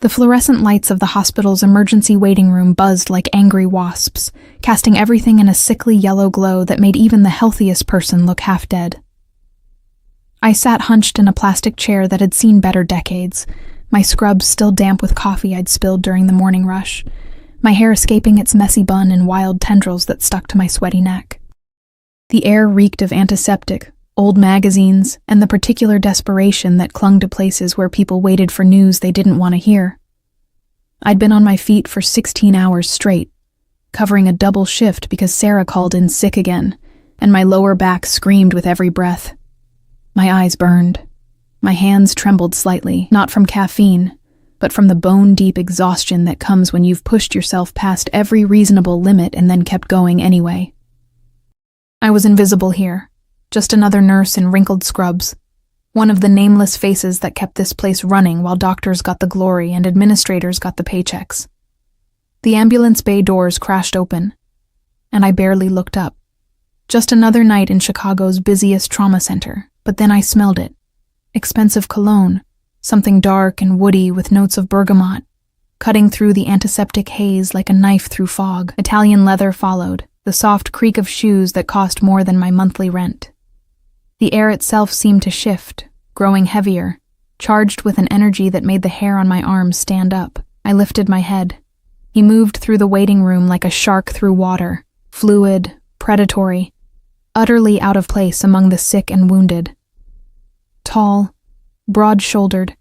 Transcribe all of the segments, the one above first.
The fluorescent lights of the hospital's emergency waiting room buzzed like angry wasps, casting everything in a sickly yellow glow that made even the healthiest person look half dead. I sat hunched in a plastic chair that had seen better decades, my scrubs still damp with coffee I'd spilled during the morning rush, my hair escaping its messy bun in wild tendrils that stuck to my sweaty neck. The air reeked of antiseptic, old magazines, and the particular desperation that clung to places where people waited for news they didn't want to hear. I'd been on my feet for 16 hours straight, covering a double shift because Sarah called in sick again, and my lower back screamed with every breath. My eyes burned. My hands trembled slightly, not from caffeine, but from the bone-deep exhaustion that comes when you've pushed yourself past every reasonable limit and then kept going anyway. I was invisible here, just another nurse in wrinkled scrubs, one of the nameless faces that kept this place running while doctors got the glory and administrators got the paychecks. The ambulance bay doors crashed open, and I barely looked up. Just another night in Chicago's busiest trauma center, but then I smelled it. Expensive cologne, something dark and woody with notes of bergamot, cutting through the antiseptic haze like a knife through fog. Italian leather followed, the soft creak of shoes that cost more than my monthly rent. The air itself seemed to shift, growing heavier, charged with an energy that made the hair on my arms stand up. I lifted my head. He moved through the waiting room like a shark through water, fluid, predatory, utterly out of place among the sick and wounded. Tall, broad-shouldered,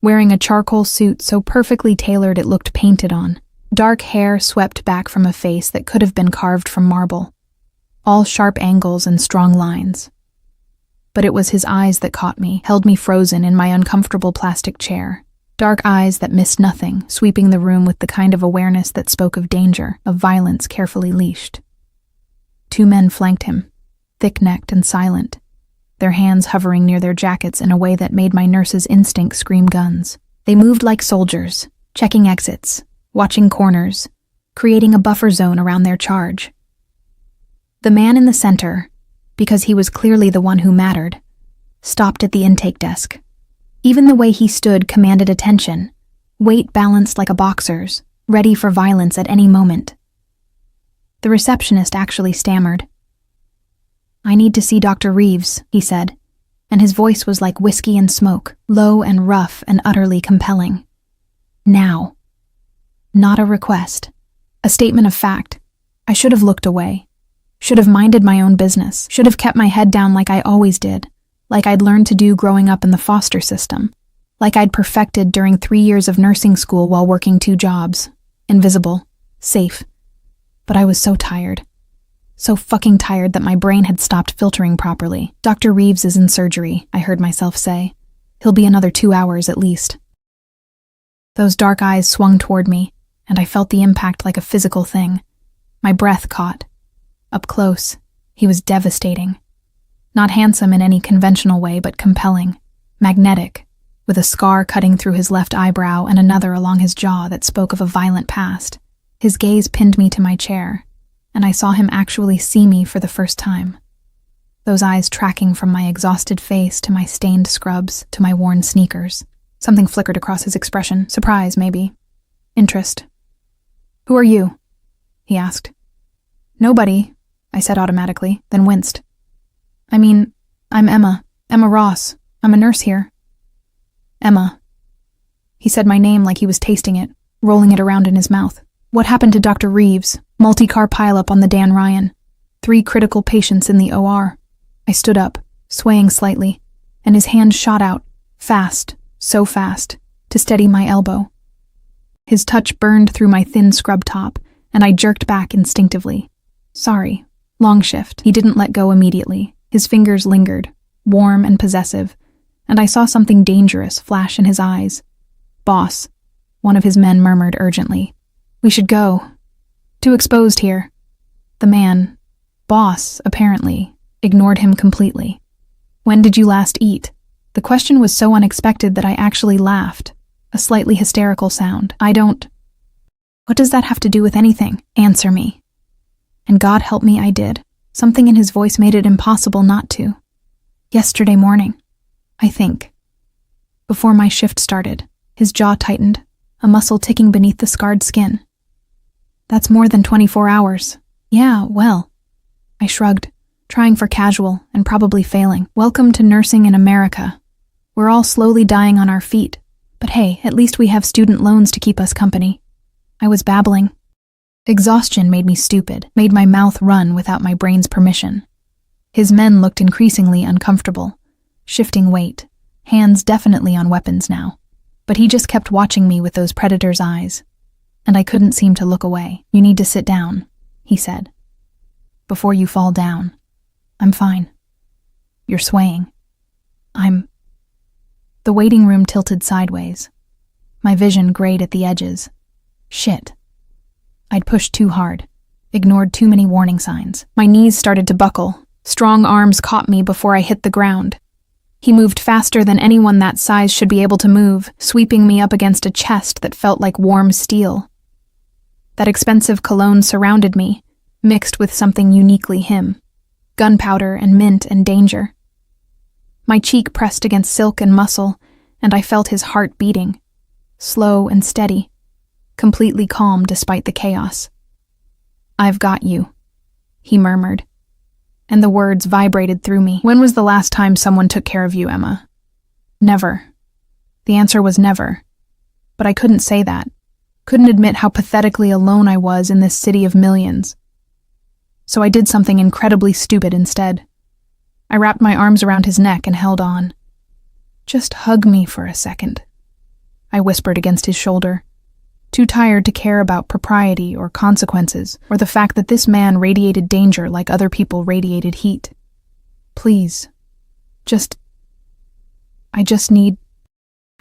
wearing a charcoal suit so perfectly tailored it looked painted on. Dark hair swept back from a face that could have been carved from marble, all sharp angles and strong lines. But it was his eyes that caught me, held me frozen in my uncomfortable plastic chair. Dark eyes that missed nothing, sweeping the room with the kind of awareness that spoke of danger, of violence carefully leashed. 2 men flanked him, thick-necked and silent, their hands hovering near their jackets in a way that made my nurse's instinct scream guns. They moved like soldiers, checking exits, watching corners, creating a buffer zone around their charge. The man in the center, because he was clearly the one who mattered, stopped at the intake desk. Even the way he stood commanded attention, weight balanced like a boxer's, ready for violence at any moment. The receptionist actually stammered. "I need to see Dr. Reeves," he said, and his voice was like whiskey and smoke, low and rough and utterly compelling. Now. Not a request. A statement of fact. I should have looked away. Should have minded my own business. Should have kept my head down like I always did. Like I'd learned to do growing up in the foster system. Like I'd perfected during 3 years of nursing school while working 2 jobs. Invisible. Safe. But I was so tired. So fucking tired that my brain had stopped filtering properly. "Dr. Reeves is in surgery," I heard myself say. "He'll be another 2 hours at least." Those dark eyes swung toward me, and I felt the impact like a physical thing. My breath caught. Up close, he was devastating. Not handsome in any conventional way, but compelling. Magnetic, with a scar cutting through his left eyebrow and another along his jaw that spoke of a violent past. His gaze pinned me to my chair, and I saw him actually see me for the first time. Those eyes tracking from my exhausted face to my stained scrubs to my worn sneakers. Something flickered across his expression. Surprise, maybe. Interest. "Who are you?" he asked. "Nobody," I said automatically, then winced. "I'm Emma Ross. I'm a nurse here." "Emma." He said my name like he was tasting it, rolling it around in his mouth. "What happened to Dr. Reeves? Multi-car pileup on the Dan Ryan. 3 critical patients in the OR." I stood up, swaying slightly, and his hand shot out, fast, so fast, to steady my elbow. His touch burned through my thin scrub top, and I jerked back instinctively. "Sorry. Long shift." He didn't let go immediately. His fingers lingered, warm and possessive, and I saw something dangerous flash in his eyes. "Boss," one of his men murmured urgently. "We should go. Too exposed here." The man, boss, apparently, ignored him completely. "When did you last eat?" The question was so unexpected that I actually laughed, a slightly hysterical sound. "I don't." "What does that have to do with anything? Answer me." And God help me, I did. Something in his voice made it impossible not to. "Yesterday morning, I think." Before my shift started, his jaw tightened, a muscle ticking beneath the scarred skin. That's more than 24 hours. Yeah, well. I shrugged, trying for casual and probably failing. Welcome to nursing in America. We're all slowly dying on our feet, but hey, at least we have student loans to keep us company. I was babbling. Exhaustion made me stupid, made my mouth run without my brain's permission. His men looked increasingly uncomfortable, shifting weight, hands definitely on weapons now. But he just kept watching me with those predator's eyes, and I couldn't seem to look away. You need to sit down, he said. Before you fall down. I'm fine. You're swaying. The waiting room tilted sideways. My vision grayed at the edges. Shit. I'd pushed too hard, ignored too many warning signs. My knees started to buckle. Strong arms caught me before I hit the ground. He moved faster than anyone that size should be able to move, sweeping me up against a chest that felt like warm steel. That expensive cologne surrounded me, mixed with something uniquely him. Gunpowder and mint and danger. My cheek pressed against silk and muscle, and I felt his heart beating, slow and steady, completely calm despite the chaos. I've got you, he murmured, and the words vibrated through me. When was the last time someone took care of you, Emma? Never. The answer was never. But I couldn't say that. Couldn't admit how pathetically alone I was in this city of millions. So I did something incredibly stupid instead. I wrapped my arms around his neck and held on. Just hug me for a second, I whispered against his shoulder, too tired to care about propriety or consequences, or the fact that this man radiated danger like other people radiated heat. Please.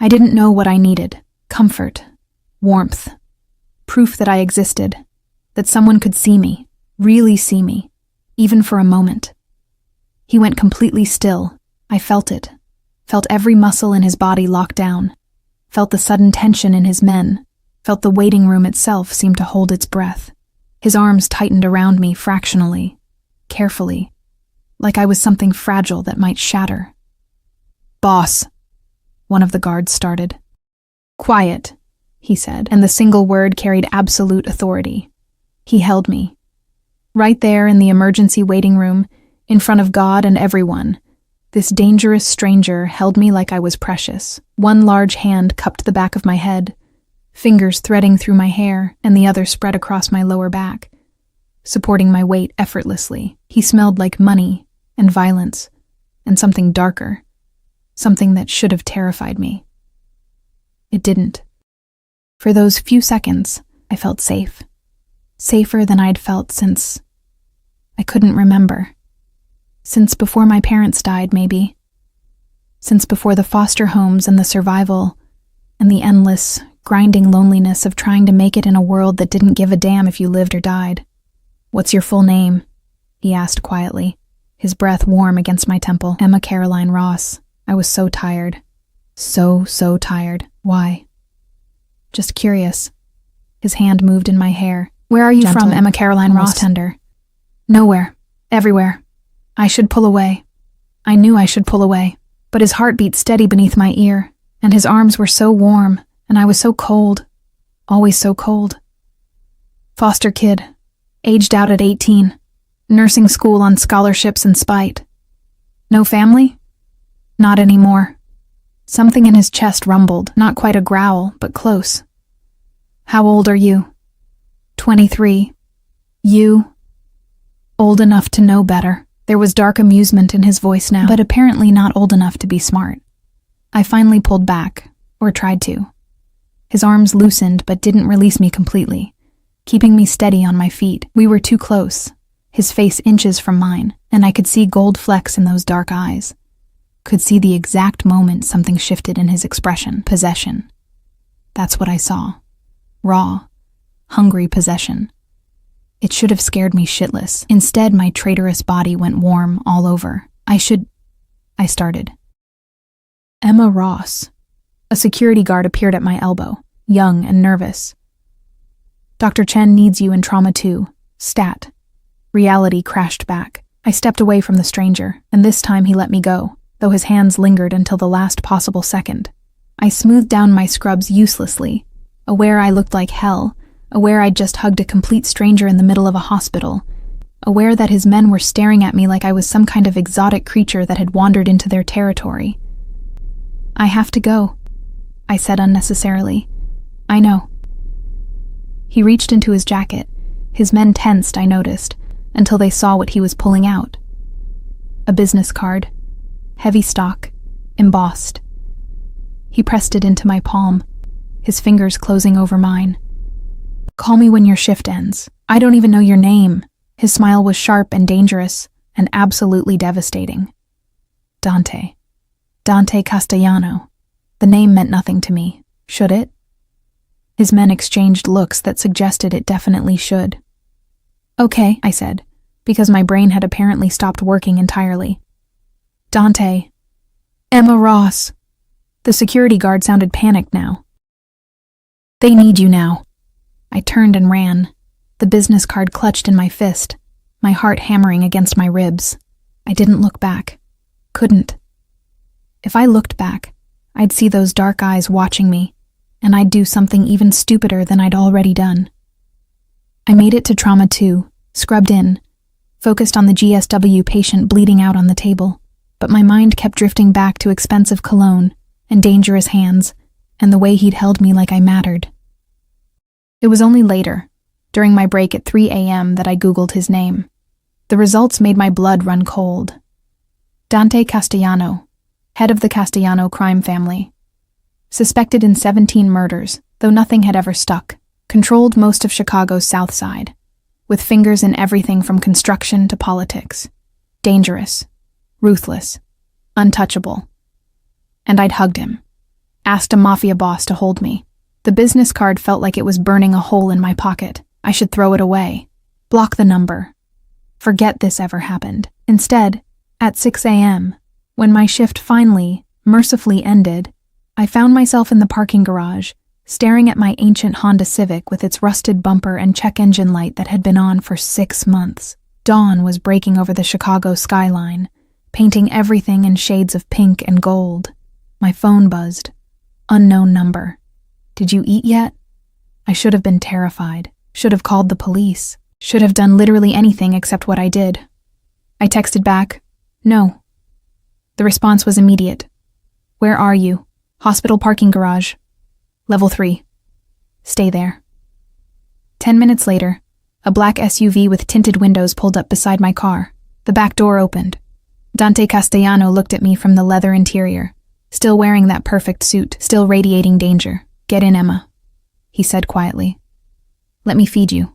I didn't know what I needed. Comfort. Warmth. Proof that I existed. That someone could see me. Really see me. Even for a moment. He went completely still. I felt it. Felt every muscle in his body lock down. Felt the sudden tension in his men. Felt the waiting room itself seem to hold its breath. His arms tightened around me fractionally, carefully, like I was something fragile that might shatter. Boss, one of the guards started. Quiet, he said, and the single word carried absolute authority. He held me. Right there in the emergency waiting room, in front of God and everyone, this dangerous stranger held me like I was precious. One large hand cupped the back of my head, fingers threading through my hair, and the other spread across my lower back, supporting my weight effortlessly. He smelled like money and violence and something darker, something that should have terrified me. It didn't. For those few seconds, I felt safe. Safer than I'd felt since I couldn't remember. Since before my parents died, maybe. Since before the foster homes and the survival and the endless, grinding loneliness of trying to make it in a world that didn't give a damn if you lived or died. What's your full name? He asked quietly, his breath warm against my temple. Emma Caroline Ross. I was so tired. So tired. Why? Just curious. His hand moved in my hair. Where are you gentle, from, Emma Caroline Ross? Tender. Nowhere. Everywhere. I should pull away. I knew I should pull away, but his heart beat steady beneath my ear, and his arms were so warm, and I was so cold. Always so cold. Foster kid. Aged out at 18. Nursing school on scholarships and spite. No family? Not anymore. Something in his chest rumbled, not quite a growl, but close. How old are you? 23. You? Old enough to know better. There was dark amusement in his voice now, but apparently not old enough to be smart. I finally pulled back, or tried to. His arms loosened but didn't release me completely, keeping me steady on my feet. We were too close, his face inches from mine, and I could see gold flecks in those dark eyes. Could see the exact moment something shifted in his expression. Possession. That's what I saw. Raw, hungry possession. It should have scared me shitless. Instead, my traitorous body went warm all over. I started. Emma Ross. A security guard appeared at my elbow, young and nervous. Dr. Chen needs you in trauma 2. Stat. Reality crashed back. I stepped away from the stranger, and this time he let me go, though his hands lingered until the last possible second. I smoothed down my scrubs uselessly, aware I looked like hell, aware I'd just hugged a complete stranger in the middle of a hospital, aware that his men were staring at me like I was some kind of exotic creature that had wandered into their territory. "I have to go," I said unnecessarily. "I know." He reached into his jacket. His men tensed, I noticed, until they saw what he was pulling out. A business card, heavy stock, embossed. He pressed it into my palm, his fingers closing over mine. "Call me when your shift ends. I don't even know your name." His smile was sharp and dangerous, and absolutely devastating. Dante. Dante Castellano. The name meant nothing to me. Should it? His men exchanged looks that suggested it definitely should. "Okay," I said, because my brain had apparently stopped working entirely. "Dante. Emma Ross." The security guard sounded panicked now. "They need you now." I turned and ran, the business card clutched in my fist, my heart hammering against my ribs. I didn't look back. Couldn't. If I looked back, I'd see those dark eyes watching me, and I'd do something even stupider than I'd already done. I made it to Trauma 2, scrubbed in, focused on the GSW patient bleeding out on the table, but my mind kept drifting back to expensive cologne and dangerous hands and the way he'd held me like I mattered. It was only later, during my break at 3 a.m., that I Googled his name. The results made my blood run cold. Dante Castellano, head of the Castellano crime family. Suspected in 17 murders, though nothing had ever stuck. Controlled most of Chicago's South Side, with fingers in everything from construction to politics. Dangerous, ruthless, untouchable. And I'd hugged him. Asked a Mafia boss to hold me. The business card felt like it was burning a hole in my pocket. I should throw it away. Block the number. Forget this ever happened. Instead, at 6 a.m., when my shift finally, mercifully ended, I found myself in the parking garage, staring at my ancient Honda Civic with its rusted bumper and check engine light that had been on for 6 months. Dawn was breaking over the Chicago skyline, painting everything in shades of pink and gold. My phone buzzed. Unknown number. "Did you eat yet?" I should have been terrified. Should have called the police. Should have done literally anything except what I did. I texted back, "No." The response was immediate. "Where are you?" "Hospital parking garage. Level 3. Stay there." 10 minutes later, a black SUV with tinted windows pulled up beside my car. The back door opened. Dante Castellano looked at me from the leather interior, still wearing that perfect suit, still radiating danger. "Get in, Emma," he said quietly. "Let me feed you."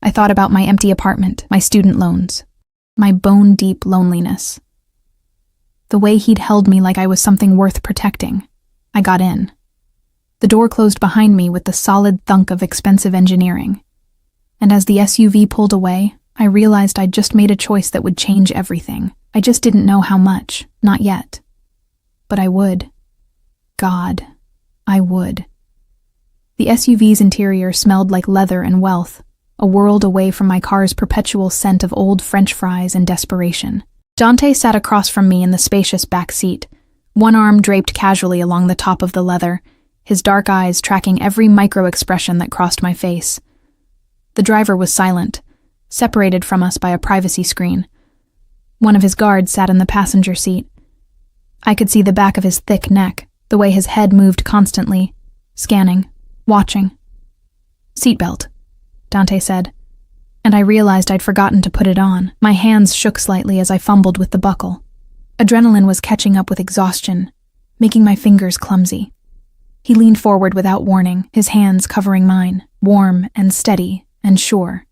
I thought about my empty apartment, my student loans, my bone-deep loneliness. The way he'd held me like I was something worth protecting. I got in. The door closed behind me with the solid thunk of expensive engineering. And as the SUV pulled away, I realized I'd just made a choice that would change everything. I just didn't know how much, not yet. But I would. God, I would. The SUV's interior smelled like leather and wealth, a world away from my car's perpetual scent of old French fries and desperation. Dante sat across from me in the spacious back seat, one arm draped casually along the top of the leather, his dark eyes tracking every micro-expression that crossed my face. The driver was silent, separated from us by a privacy screen. One of his guards sat in the passenger seat. I could see the back of his thick neck, the way his head moved constantly, scanning, watching. "Seatbelt," Dante said, and I realized I'd forgotten to put it on. My hands shook slightly as I fumbled with the buckle. Adrenaline was catching up with exhaustion, making my fingers clumsy. He leaned forward without warning, his hands covering mine, warm and steady and sure.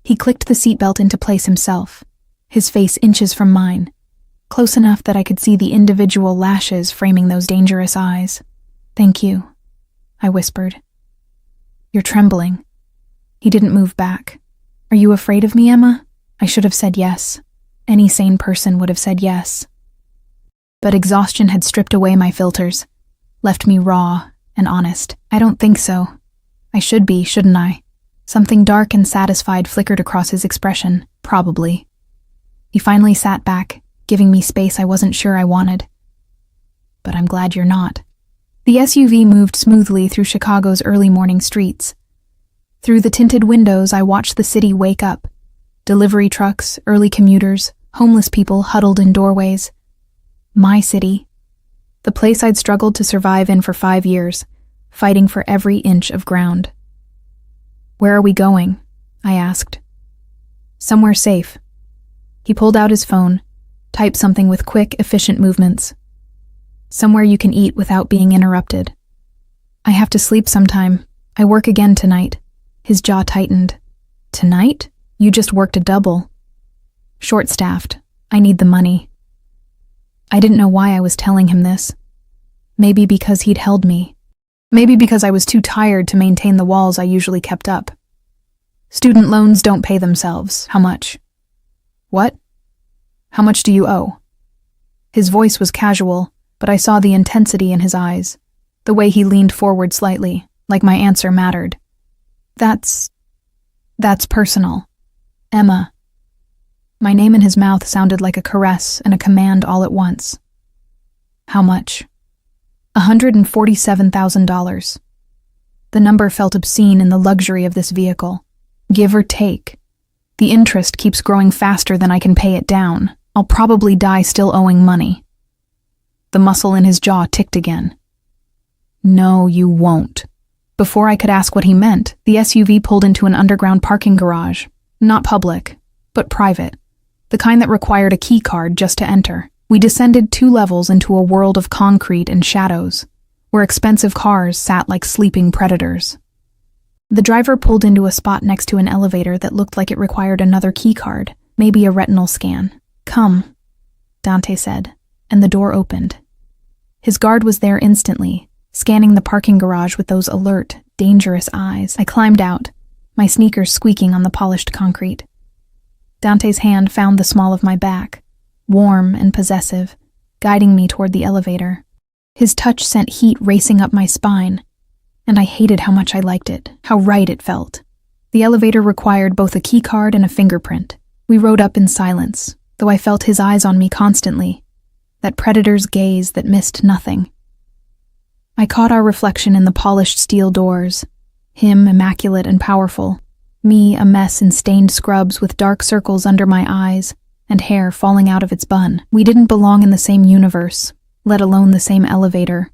He clicked the seatbelt into place himself, his face inches from mine, close enough that I could see the individual lashes framing those dangerous eyes. "Thank you," I whispered. "You're trembling." He didn't move back. "Are you afraid of me, Emma?" I should have said yes. Any sane person would have said yes. But exhaustion had stripped away my filters, left me raw and honest. "I don't think so. I should be, shouldn't I?" Something dark and satisfied flickered across his expression. "Probably." He finally sat back, giving me space I wasn't sure I wanted. "But I'm glad you're not." The SUV moved smoothly through Chicago's early morning streets. Through the tinted windows, I watched the city wake up. Delivery trucks, early commuters, homeless people huddled in doorways. My city. The place I'd struggled to survive in for 5 years, fighting for every inch of ground. "Where are we going?" I asked. "Somewhere safe." He pulled out his phone, typed something with quick, efficient movements. "Somewhere you can eat without being interrupted." "I have to sleep sometime. I work again tonight." His jaw tightened. "Tonight? You just worked a double." "Short-staffed. I need the money." I didn't know why I was telling him this. Maybe because he'd held me. Maybe because I was too tired to maintain the walls I usually kept up. "Student loans don't pay themselves. How much?" "What? How much do you owe?" His voice was casual, but I saw the intensity in his eyes, the way he leaned forward slightly, like my answer mattered. That's personal. Emma." My name in his mouth sounded like a caress and a command all at once. "How much?" $147,000. The number felt obscene in the luxury of this vehicle. Give or take. The interest keeps growing faster than I can pay it down. I'll probably die still owing money. The muscle in his jaw ticked again. "No, you won't." Before I could ask what he meant, the SUV pulled into an underground parking garage. Not public, but private. The kind that required a key card just to enter. We descended 2 levels into a world of concrete and shadows, where expensive cars sat like sleeping predators. The driver pulled into a spot next to an elevator that looked like it required another key card, maybe a retinal scan. "Come," Dante said, and the door opened. His guard was there instantly, scanning the parking garage with those alert, dangerous eyes. I climbed out, my sneakers squeaking on the polished concrete. Dante's hand found the small of my back, warm and possessive, guiding me toward the elevator. His touch sent heat racing up my spine, and I hated how much I liked it, how right it felt. The elevator required both a key card and a fingerprint. We rode up in silence, though I felt his eyes on me constantly, that predator's gaze that missed nothing. I caught our reflection in the polished steel doors, him immaculate and powerful, me a mess in stained scrubs with dark circles under my eyes and hair falling out of its bun. We didn't belong in the same universe, let alone the same elevator.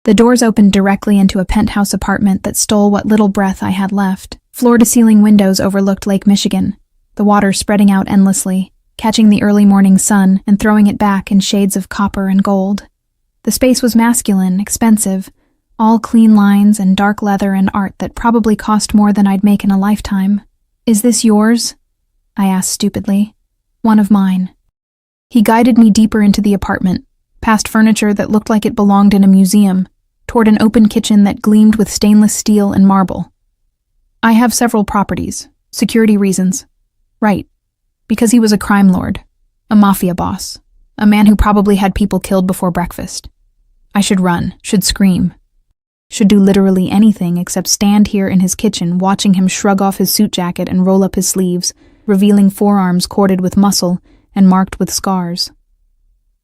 The doors opened directly into a penthouse apartment that stole what little breath I had left. Floor-to-ceiling windows overlooked Lake Michigan, the water spreading out endlessly, catching the early morning sun and throwing it back in shades of copper and gold. The space was masculine, expensive, all clean lines and dark leather and art that probably cost more than I'd make in a lifetime. "Is this yours?" I asked stupidly. "One of mine." He guided me deeper into the apartment, past furniture that looked like it belonged in a museum, toward an open kitchen that gleamed with stainless steel and marble. "I have several properties. Security reasons." Right. Because he was a crime lord, a mafia boss, a man who probably had people killed before breakfast. I should run, should scream, should do literally anything except stand here in his kitchen watching him shrug off his suit jacket and roll up his sleeves, revealing forearms corded with muscle and marked with scars.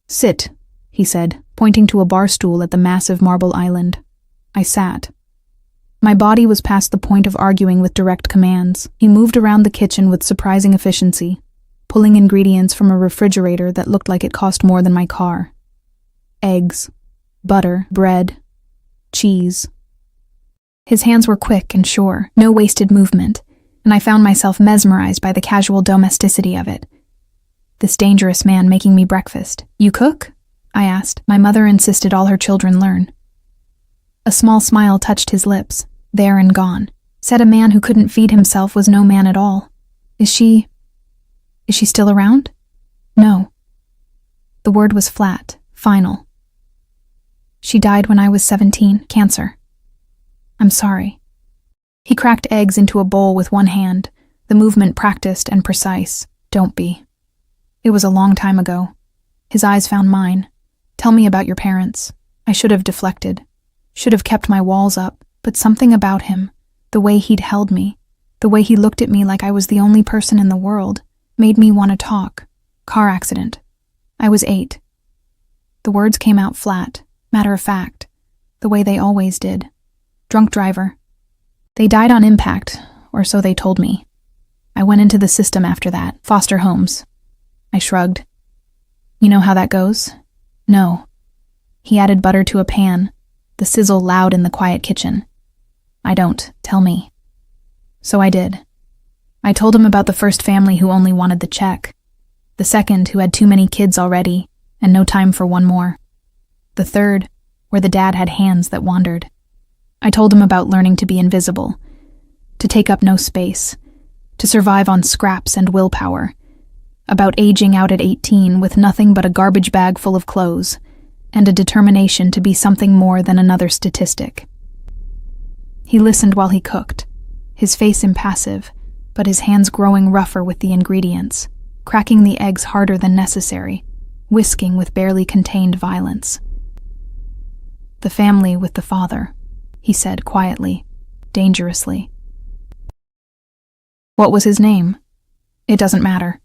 "Sit," he said, pointing to a bar stool at the massive marble island. I sat. My body was past the point of arguing with direct commands. He moved around the kitchen with surprising efficiency, pulling ingredients from a refrigerator that looked like it cost more than my car. Eggs, butter, bread, cheese. His hands were quick and sure, no wasted movement, and I found myself mesmerized by the casual domesticity of it. This dangerous man making me breakfast. "You cook?" I asked. My mother insisted all her children learn. A small smile touched his lips, there and gone. Said a man who couldn't feed himself was no man at all. Is she still around?" "No." The word was flat, final. "She died when I was 17, cancer." "I'm sorry." He cracked eggs into a bowl with one hand, the movement practiced and precise. "Don't be." It was a long time ago. His eyes found mine. "Tell me about your parents." I should have deflected, should have kept my walls up, but something about him, the way he'd held me, the way he looked at me like I was the only person in the world, made me want to talk. "Car accident. I was 8. The words came out flat, matter of fact. The way they always did. Drunk driver. They died on impact, or so they told me. I went into the system after that, foster homes. I shrugged. You know how that goes? No. He added butter to a pan, the sizzle loud in the quiet kitchen. I don't. Tell me. So I did. I told him about the first family who only wanted the check. The second who had too many kids already, and no time for one more. The third, where the dad had hands that wandered. I told him about learning to be invisible, to take up no space, to survive on scraps and willpower, about aging out at 18 with nothing but a garbage bag full of clothes, and a determination to be something more than another statistic. He listened while he cooked, his face impassive, but his hands growing rougher with the ingredients, cracking the eggs harder than necessary, whisking with barely contained violence. The family with the father, he said quietly, dangerously. What was his name? It doesn't matter.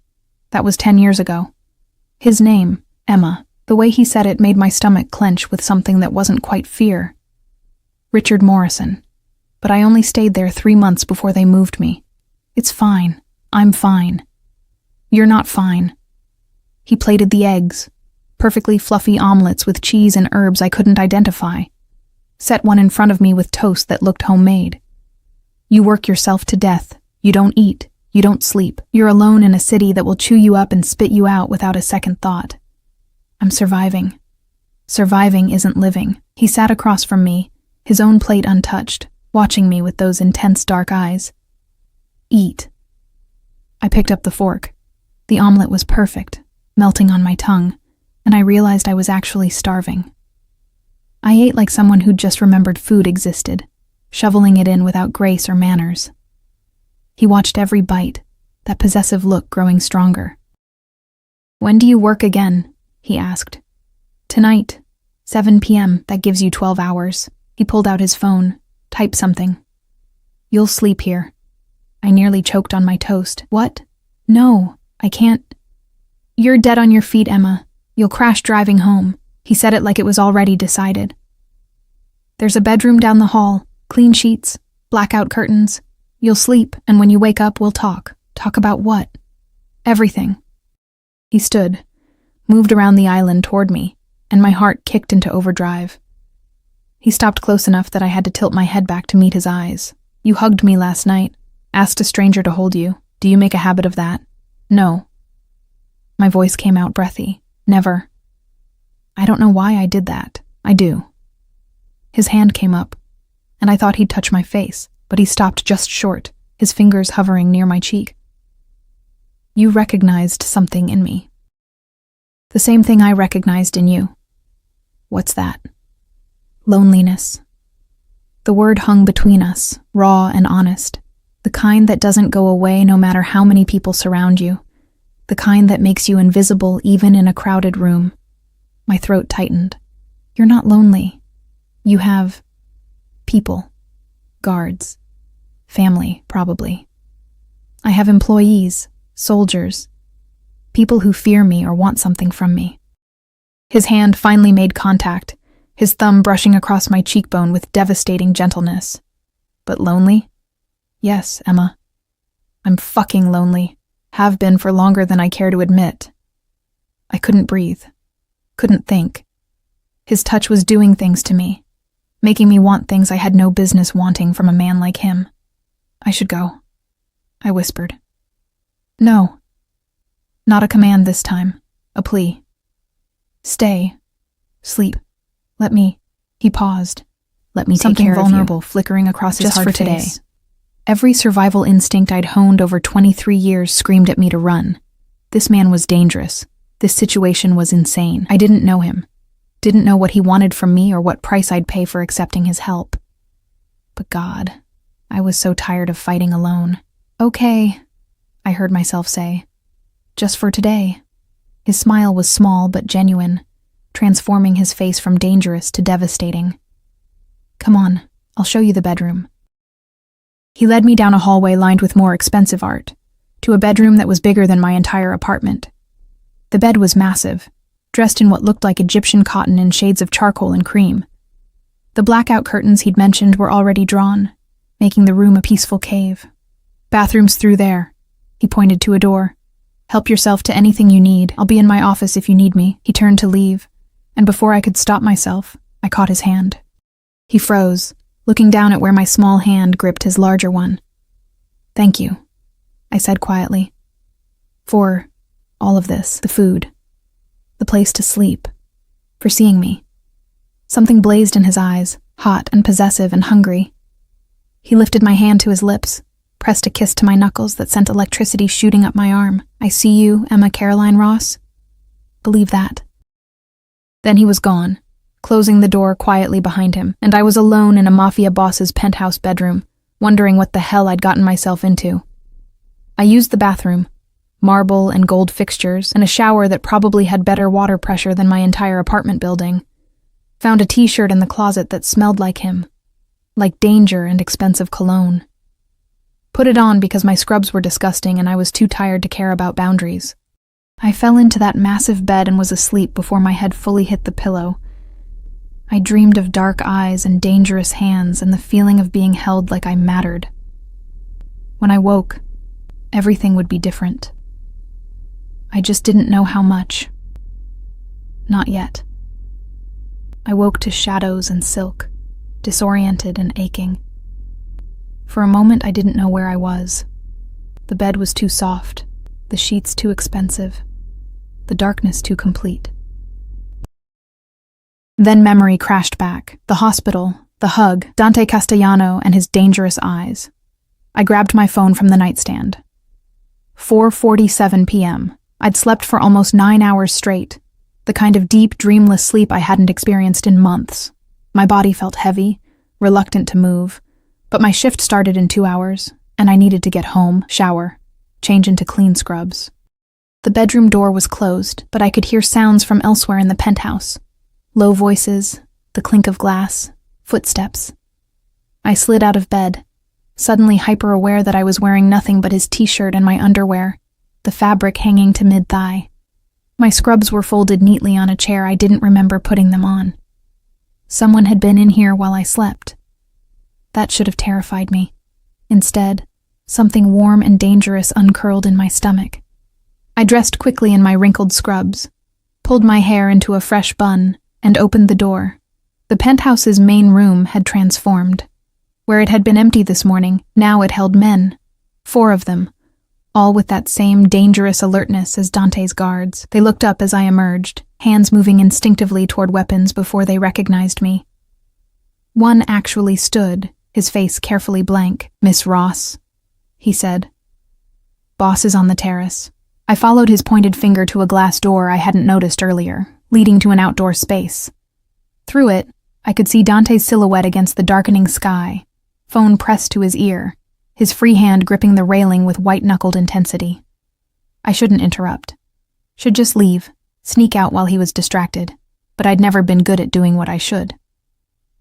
That was 10 years ago. His name, Emma. The way he said it made my stomach clench with something that wasn't quite fear. Richard Morrison. But I only stayed there 3 months before they moved me. It's fine. I'm fine. You're not fine. He plated the eggs. Perfectly fluffy omelets with cheese and herbs I couldn't identify. Set one in front of me with toast that looked homemade. You work yourself to death. You don't eat. You don't sleep. You're alone in a city that will chew you up and spit you out without a second thought. I'm surviving. Surviving isn't living. He sat across from me, his own plate untouched, watching me with those intense dark eyes. Eat. I picked up the fork. The omelet was perfect, melting on my tongue, and I realized I was actually starving. I ate like someone who'd just remembered food existed, shoveling it in without grace or manners. He watched every bite, that possessive look growing stronger. When do you work again? He asked. Tonight, 7 p.m., that gives you 12 hours. He pulled out his phone. Type something. You'll sleep here. I nearly choked on my toast. What? No, I can't. You're dead on your feet, Emma. You'll crash driving home. He said it like it was already decided. There's a bedroom down the hall, clean sheets, blackout curtains. You'll sleep, and when you wake up, we'll talk. Talk about what? Everything. He stood, moved around the island toward me, and my heart kicked into overdrive. He stopped close enough that I had to tilt my head back to meet his eyes. You hugged me last night, asked a stranger to hold you. Do you make a habit of that? No. My voice came out breathy. Never. I don't know why I did that. I do. His hand came up, and I thought he'd touch my face, but he stopped just short, his fingers hovering near my cheek. You recognized something in me. The same thing I recognized in you. What's that? Loneliness. The word hung between us, raw and honest, the kind that doesn't go away no matter how many people surround you, the kind that makes you invisible even in a crowded room. My throat tightened. You're not lonely. You have people, guards, family, probably. I have employees, soldiers, people who fear me or want something from me. His hand finally made contact, his thumb brushing across my cheekbone with devastating gentleness. But lonely? Yes, Emma. I'm fucking lonely. Have been for longer than I care to admit. I couldn't breathe. Couldn't think. His touch was doing things to me, making me want things I had no business wanting from a man like him. I should go, I whispered. No. Not a command this time. A plea. Stay. Sleep. Let me. He paused. Let me take care of you. Something vulnerable flickering across his hard face. Just for today. Every survival instinct I'd honed over 23 years screamed at me to run. This man was dangerous. This situation was insane. I didn't know him. Didn't know what he wanted from me or what price I'd pay for accepting his help. But God, I was so tired of fighting alone. Okay, I heard myself say. Just for today. His smile was small but genuine, transforming his face from dangerous to devastating. Come on, I'll show you the bedroom. He led me down a hallway lined with more expensive art, to a bedroom that was bigger than my entire apartment. The bed was massive, dressed in what looked like Egyptian cotton in shades of charcoal and cream. The blackout curtains he'd mentioned were already drawn, making the room a peaceful cave. "Bathroom's through there." He pointed to a door. "Help yourself to anything you need. I'll be in my office if you need me." He turned to leave, and before I could stop myself, I caught his hand. He froze, looking down at where my small hand gripped his larger one. "Thank you," I said quietly. "For all of this, the food, the place to sleep, for seeing me." Something blazed in his eyes, hot and possessive and hungry. He lifted my hand to his lips, pressed a kiss to my knuckles that sent electricity shooting up my arm. "I see you, Emma Caroline Ross. Believe that." Then he was gone, closing the door quietly behind him, and I was alone in a Mafia boss's penthouse bedroom, wondering what the hell I'd gotten myself into. I used the bathroom, marble and gold fixtures, and a shower that probably had better water pressure than my entire apartment building. Found a t-shirt in the closet that smelled like him, like danger and expensive cologne. Put it on because my scrubs were disgusting and I was too tired to care about boundaries. I fell into that massive bed and was asleep before my head fully hit the pillow. I dreamed of dark eyes and dangerous hands and the feeling of being held like I mattered. When I woke, everything would be different. I just didn't know how much. Not yet. I woke to shadows and silk, disoriented and aching. For a moment I didn't know where I was. The bed was too soft, the sheets too expensive, the darkness too complete. Then memory crashed back. The hospital, the hug, Dante Castellano and his dangerous eyes. I grabbed my phone from the nightstand. 4:47 p.m. I'd slept for almost 9 hours straight, the kind of deep, dreamless sleep I hadn't experienced in months. My body felt heavy, reluctant to move, but my shift started in 2 hours, and I needed to get home, shower, change into clean scrubs. The bedroom door was closed, but I could hear sounds from elsewhere in the penthouse. Low voices, the clink of glass, footsteps. I slid out of bed, suddenly hyper-aware that I was wearing nothing but his t-shirt and my underwear, the fabric hanging to mid-thigh. My scrubs were folded neatly on a chair. I didn't remember putting them on. Someone had been in here while I slept. That should have terrified me. Instead, something warm and dangerous uncurled in my stomach. I dressed quickly in my wrinkled scrubs, pulled my hair into a fresh bun, and opened the door. The penthouse's main room had transformed. Where it had been empty this morning, now it held men. 4 of them, all with that same dangerous alertness as Dante's guards. They looked up as I emerged, hands moving instinctively toward weapons before they recognized me. One actually stood, his face carefully blank. "Miss Ross," he said. "Boss is on the terrace." I followed his pointed finger to a glass door I hadn't noticed earlier, leading to an outdoor space. Through it, I could see Dante's silhouette against the darkening sky, phone pressed to his ear, his free hand gripping the railing with white-knuckled intensity. I shouldn't interrupt. Should just leave, sneak out while he was distracted, but I'd never been good at doing what I should.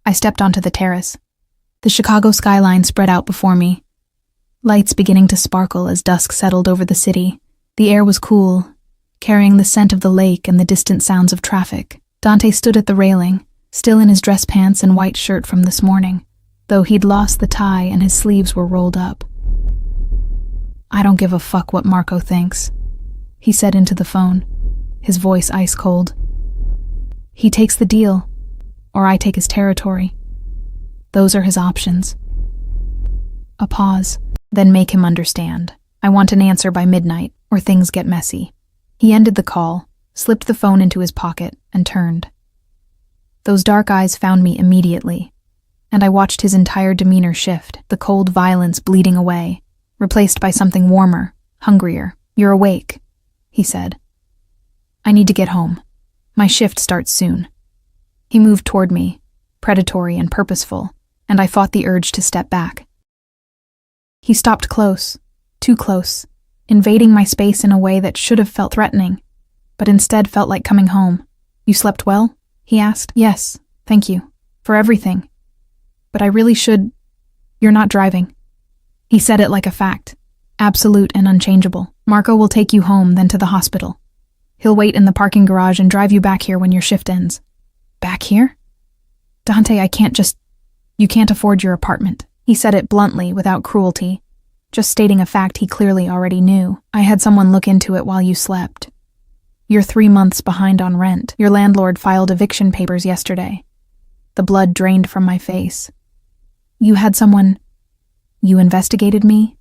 I stepped onto the terrace. The Chicago skyline spread out before me, lights beginning to sparkle as dusk settled over the city. The air was cool, carrying the scent of the lake and the distant sounds of traffic. Dante stood at the railing, still in his dress pants and white shirt from this morning, though he'd lost the tie and his sleeves were rolled up. "I don't give a fuck what Marco thinks," he said into the phone, his voice ice cold. "He takes the deal, or I take his territory. Those are his options." A pause, then make him understand. I want an answer by midnight, or things get messy. He ended the call, slipped the phone into his pocket, and turned. Those dark eyes found me immediately, and I watched his entire demeanor shift, the cold violence bleeding away, replaced by something warmer, hungrier. "You're awake," he said. "I need to get home. My shift starts soon." He moved toward me, predatory and purposeful, and I fought the urge to step back. He stopped close, too close, invading my space in a way that should have felt threatening, but instead felt like coming home. "You slept well?" he asked. "Yes, thank you. For everything. But I really should—" "You're not driving." He said it like a fact, absolute and unchangeable. "Marco will take you home, then to the hospital. He'll wait in the parking garage and drive you back here when your shift ends." "Back here?" Dante, you can't afford your apartment. He said it bluntly, without cruelty, just stating a fact he clearly already knew. I had someone look into it while you slept. You're 3 months behind on rent. Your landlord filed eviction papers yesterday. The blood drained from my face. You investigated me?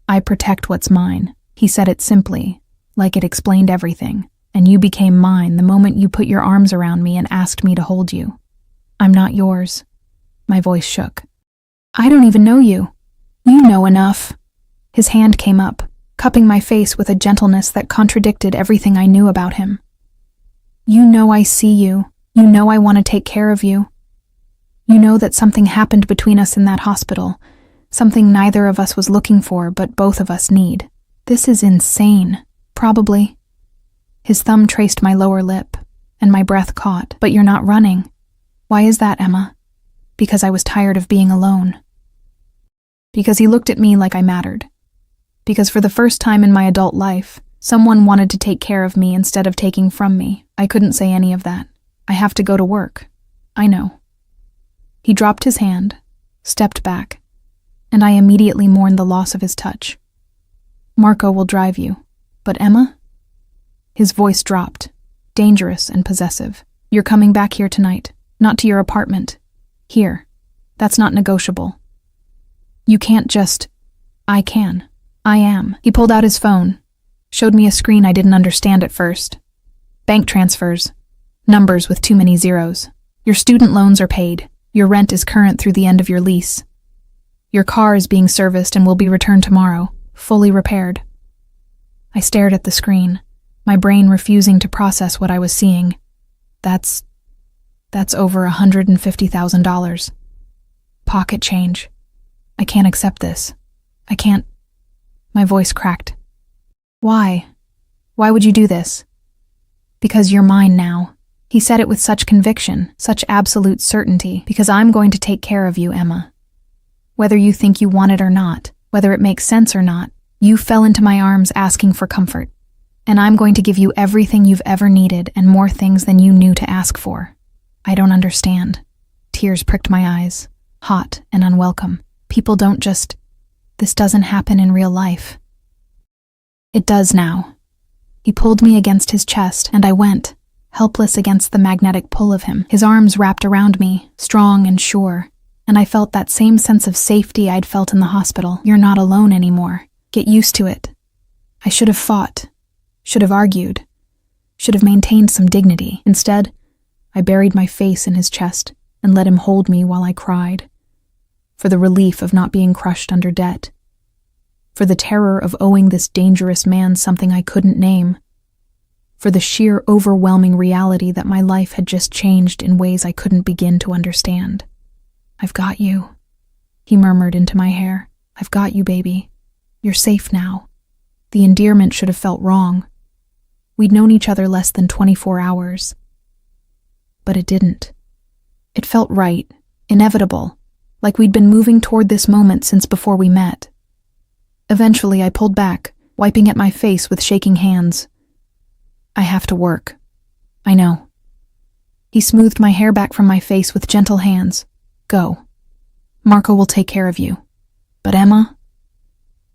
I protect what's mine. He said it simply, like it explained everything, and you became mine the moment you put your arms around me and asked me to hold you. I'm not yours. My voice shook. I don't even know you. You know enough. His hand came up, cupping my face with a gentleness that contradicted everything I knew about him. You know I see you. You know I want to take care of you. You know that something happened between us in that hospital, something neither of us was looking for but both of us need. This is insane. Probably. His thumb traced my lower lip, and my breath caught. But you're not running. Why is that, Emma? Because I was tired of being alone. Because he looked at me like I mattered. Because for the first time in my adult life, someone wanted to take care of me instead of taking from me. I couldn't say any of that. I have to go to work. I know. He dropped his hand, stepped back, and I immediately mourned the loss of his touch. Marco will drive you. But Emma? His voice dropped, dangerous and possessive. You're coming back here tonight, not to your apartment. Here. That's not negotiable. You can't just... I can. I am. He pulled out his phone, showed me a screen I didn't understand at first. Bank transfers. Numbers with too many zeros. Your student loans are paid. Your rent is current through the end of your lease. Your car is being serviced and will be returned tomorrow, fully repaired. I stared at the screen, my brain refusing to process what I was seeing. That's over $150,000. Pocket change. I can't accept this. I can't... My voice cracked. Why? Why would you do this? Because you're mine now. He said it with such conviction, such absolute certainty. Because I'm going to take care of you, Emma. Whether you think you want it or not, whether it makes sense or not, you fell into my arms asking for comfort. And I'm going to give you everything you've ever needed and more things than you knew to ask for. I don't understand. Tears pricked my eyes, hot and unwelcome. People don't just... This doesn't happen in real life. It does now. He pulled me against his chest, and I went, helpless against the magnetic pull of him. His arms wrapped around me, strong and sure, and I felt that same sense of safety I'd felt in the hospital. You're not alone anymore. Get used to it. I should have fought, should have argued, should have maintained some dignity. Instead, I buried my face in his chest and let him hold me while I cried. For the relief of not being crushed under debt. For the terror of owing this dangerous man something I couldn't name. For the sheer overwhelming reality that my life had just changed in ways I couldn't begin to understand. I've got you, he murmured into my hair. I've got you, baby. You're safe now. The endearment should have felt wrong. We'd known each other less than 24 hours. But it didn't. It felt right, inevitable. Like we'd been moving toward this moment since before we met. Eventually, I pulled back, wiping at my face with shaking hands. I have to work. I know. He smoothed my hair back from my face with gentle hands. Go. Marco will take care of you. But Emma?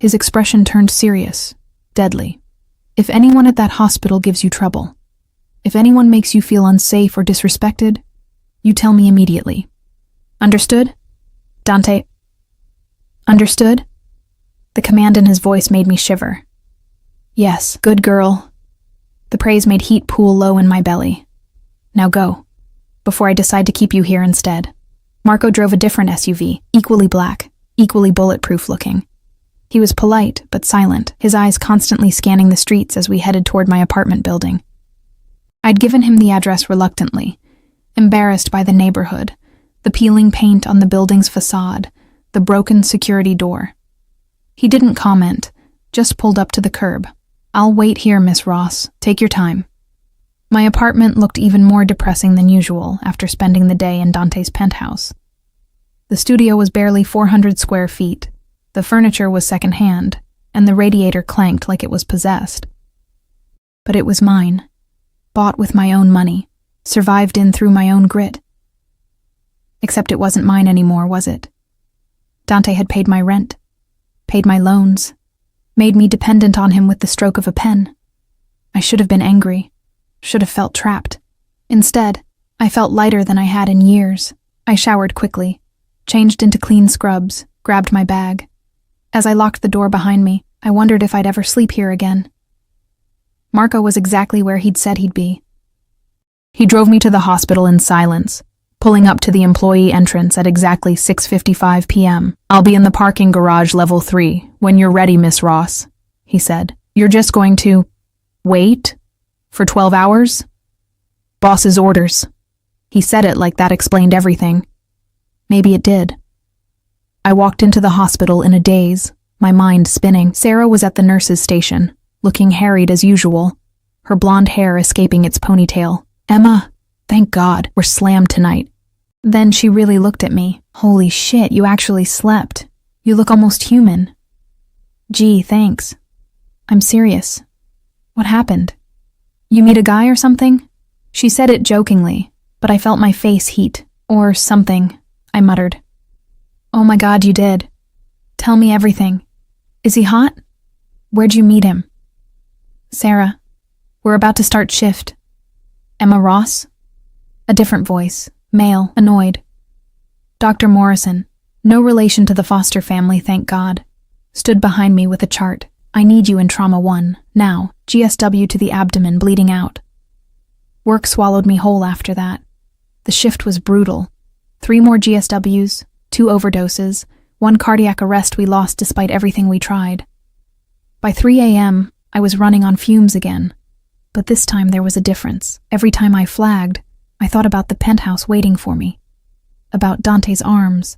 His expression turned serious, deadly. If anyone at that hospital gives you trouble, if anyone makes you feel unsafe or disrespected, you tell me immediately. Understood? Dante. Understood? The command in his voice made me shiver. Yes, good girl. The praise made heat pool low in my belly. Now go, before I decide to keep you here instead. Marco drove a different SUV, equally black, equally bulletproof looking. He was polite, but silent, his eyes constantly scanning the streets as we headed toward my apartment building. I'd given him the address reluctantly, embarrassed by the neighborhood, the peeling paint on the building's facade, the broken security door. He didn't comment, just pulled up to the curb. I'll wait here, Miss Ross. Take your time. My apartment looked even more depressing than usual after spending the day in Dante's penthouse. The studio was barely 400 square feet. The furniture was secondhand, and the radiator clanked like it was possessed. But it was mine, bought with my own money, survived in through my own grit. Except it wasn't mine anymore, was it? Dante had paid my rent, paid my loans, made me dependent on him with the stroke of a pen. I should have been angry, should have felt trapped. Instead, I felt lighter than I had in years. I showered quickly, changed into clean scrubs, grabbed my bag. As I locked the door behind me, I wondered if I'd ever sleep here again. Marco was exactly where he'd said he'd be. He drove me to the hospital in silence, pulling up to the employee entrance at exactly 6:55 p.m. "I'll be in the parking garage level 3 when you're ready, Miss Ross," he said. "You're just going to wait for 12 hours? Boss's orders." He said it like that explained everything. Maybe it did. I walked into the hospital in a daze, my mind spinning. Sarah was at the nurse's station, looking harried as usual, her blonde hair escaping its ponytail. "Emma, thank God, we're slammed tonight." Then she really looked at me. "Holy shit, you actually slept. You look almost human." "Gee, thanks. I'm serious. What happened? You meet a guy or something?" She said it jokingly, but I felt my face heat. "Or something," I muttered. "Oh my God, you did. Tell me everything. Is he hot? Where'd you meet him?" "Sarah, we're about to start shift." "Emma Ross?" A different voice, male, annoyed. Dr. Morrison, no relation to the Foster family, thank God, stood behind me with a chart. "I need you in trauma 1, now, GSW to the abdomen, bleeding out." Work swallowed me whole after that. The shift was brutal. 3 more GSWs, 2 overdoses, 1 cardiac arrest we lost despite everything we tried. By 3 a.m., I was running on fumes again. But this time there was a difference. Every time I flagged, I thought about the penthouse waiting for me. About Dante's arms.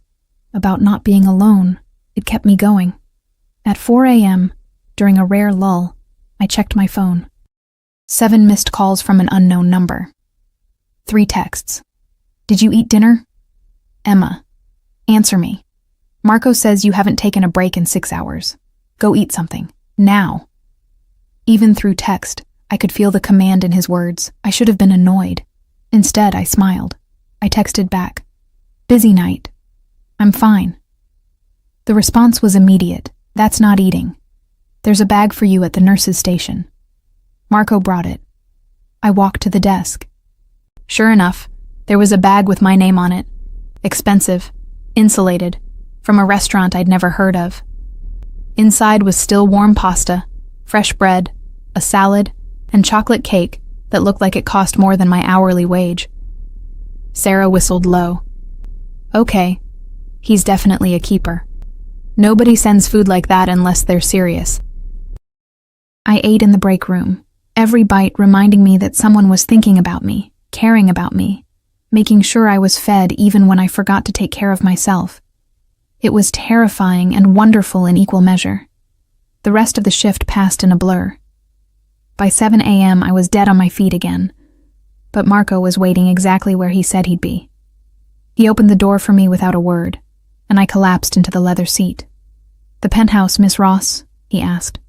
About not being alone. It kept me going. At 4 a.m., during a rare lull, I checked my phone. 7 missed calls from an unknown number. 3 texts. "Did you eat dinner? Emma, answer me. Marco says you haven't taken a break in 6 hours. Go eat something. Now." Even through text, I could feel the command in his words. I should have been annoyed. Instead, I smiled. I texted back, "Busy night. I'm fine." The response was immediate. "That's not eating. There's a bag for you at the nurse's station." Marco brought it. I walked to the desk. Sure enough, there was a bag with my name on it. Expensive, insulated, from a restaurant I'd never heard of. Inside was still warm pasta, fresh bread, a salad, and chocolate cake that looked like it cost more than my hourly wage. Sarah whistled low. "Okay, he's definitely a keeper. Nobody sends food like that unless they're serious." I ate in the break room, every bite reminding me that someone was thinking about me, caring about me, making sure I was fed even when I forgot to take care of myself. It was terrifying and wonderful in equal measure. The rest of the shift passed in a blur. By 7 a.m., I was dead on my feet again, but Marco was waiting exactly where he said he'd be. He opened the door for me without a word, and I collapsed into the leather seat. "The penthouse, Miss Ross?" he asked.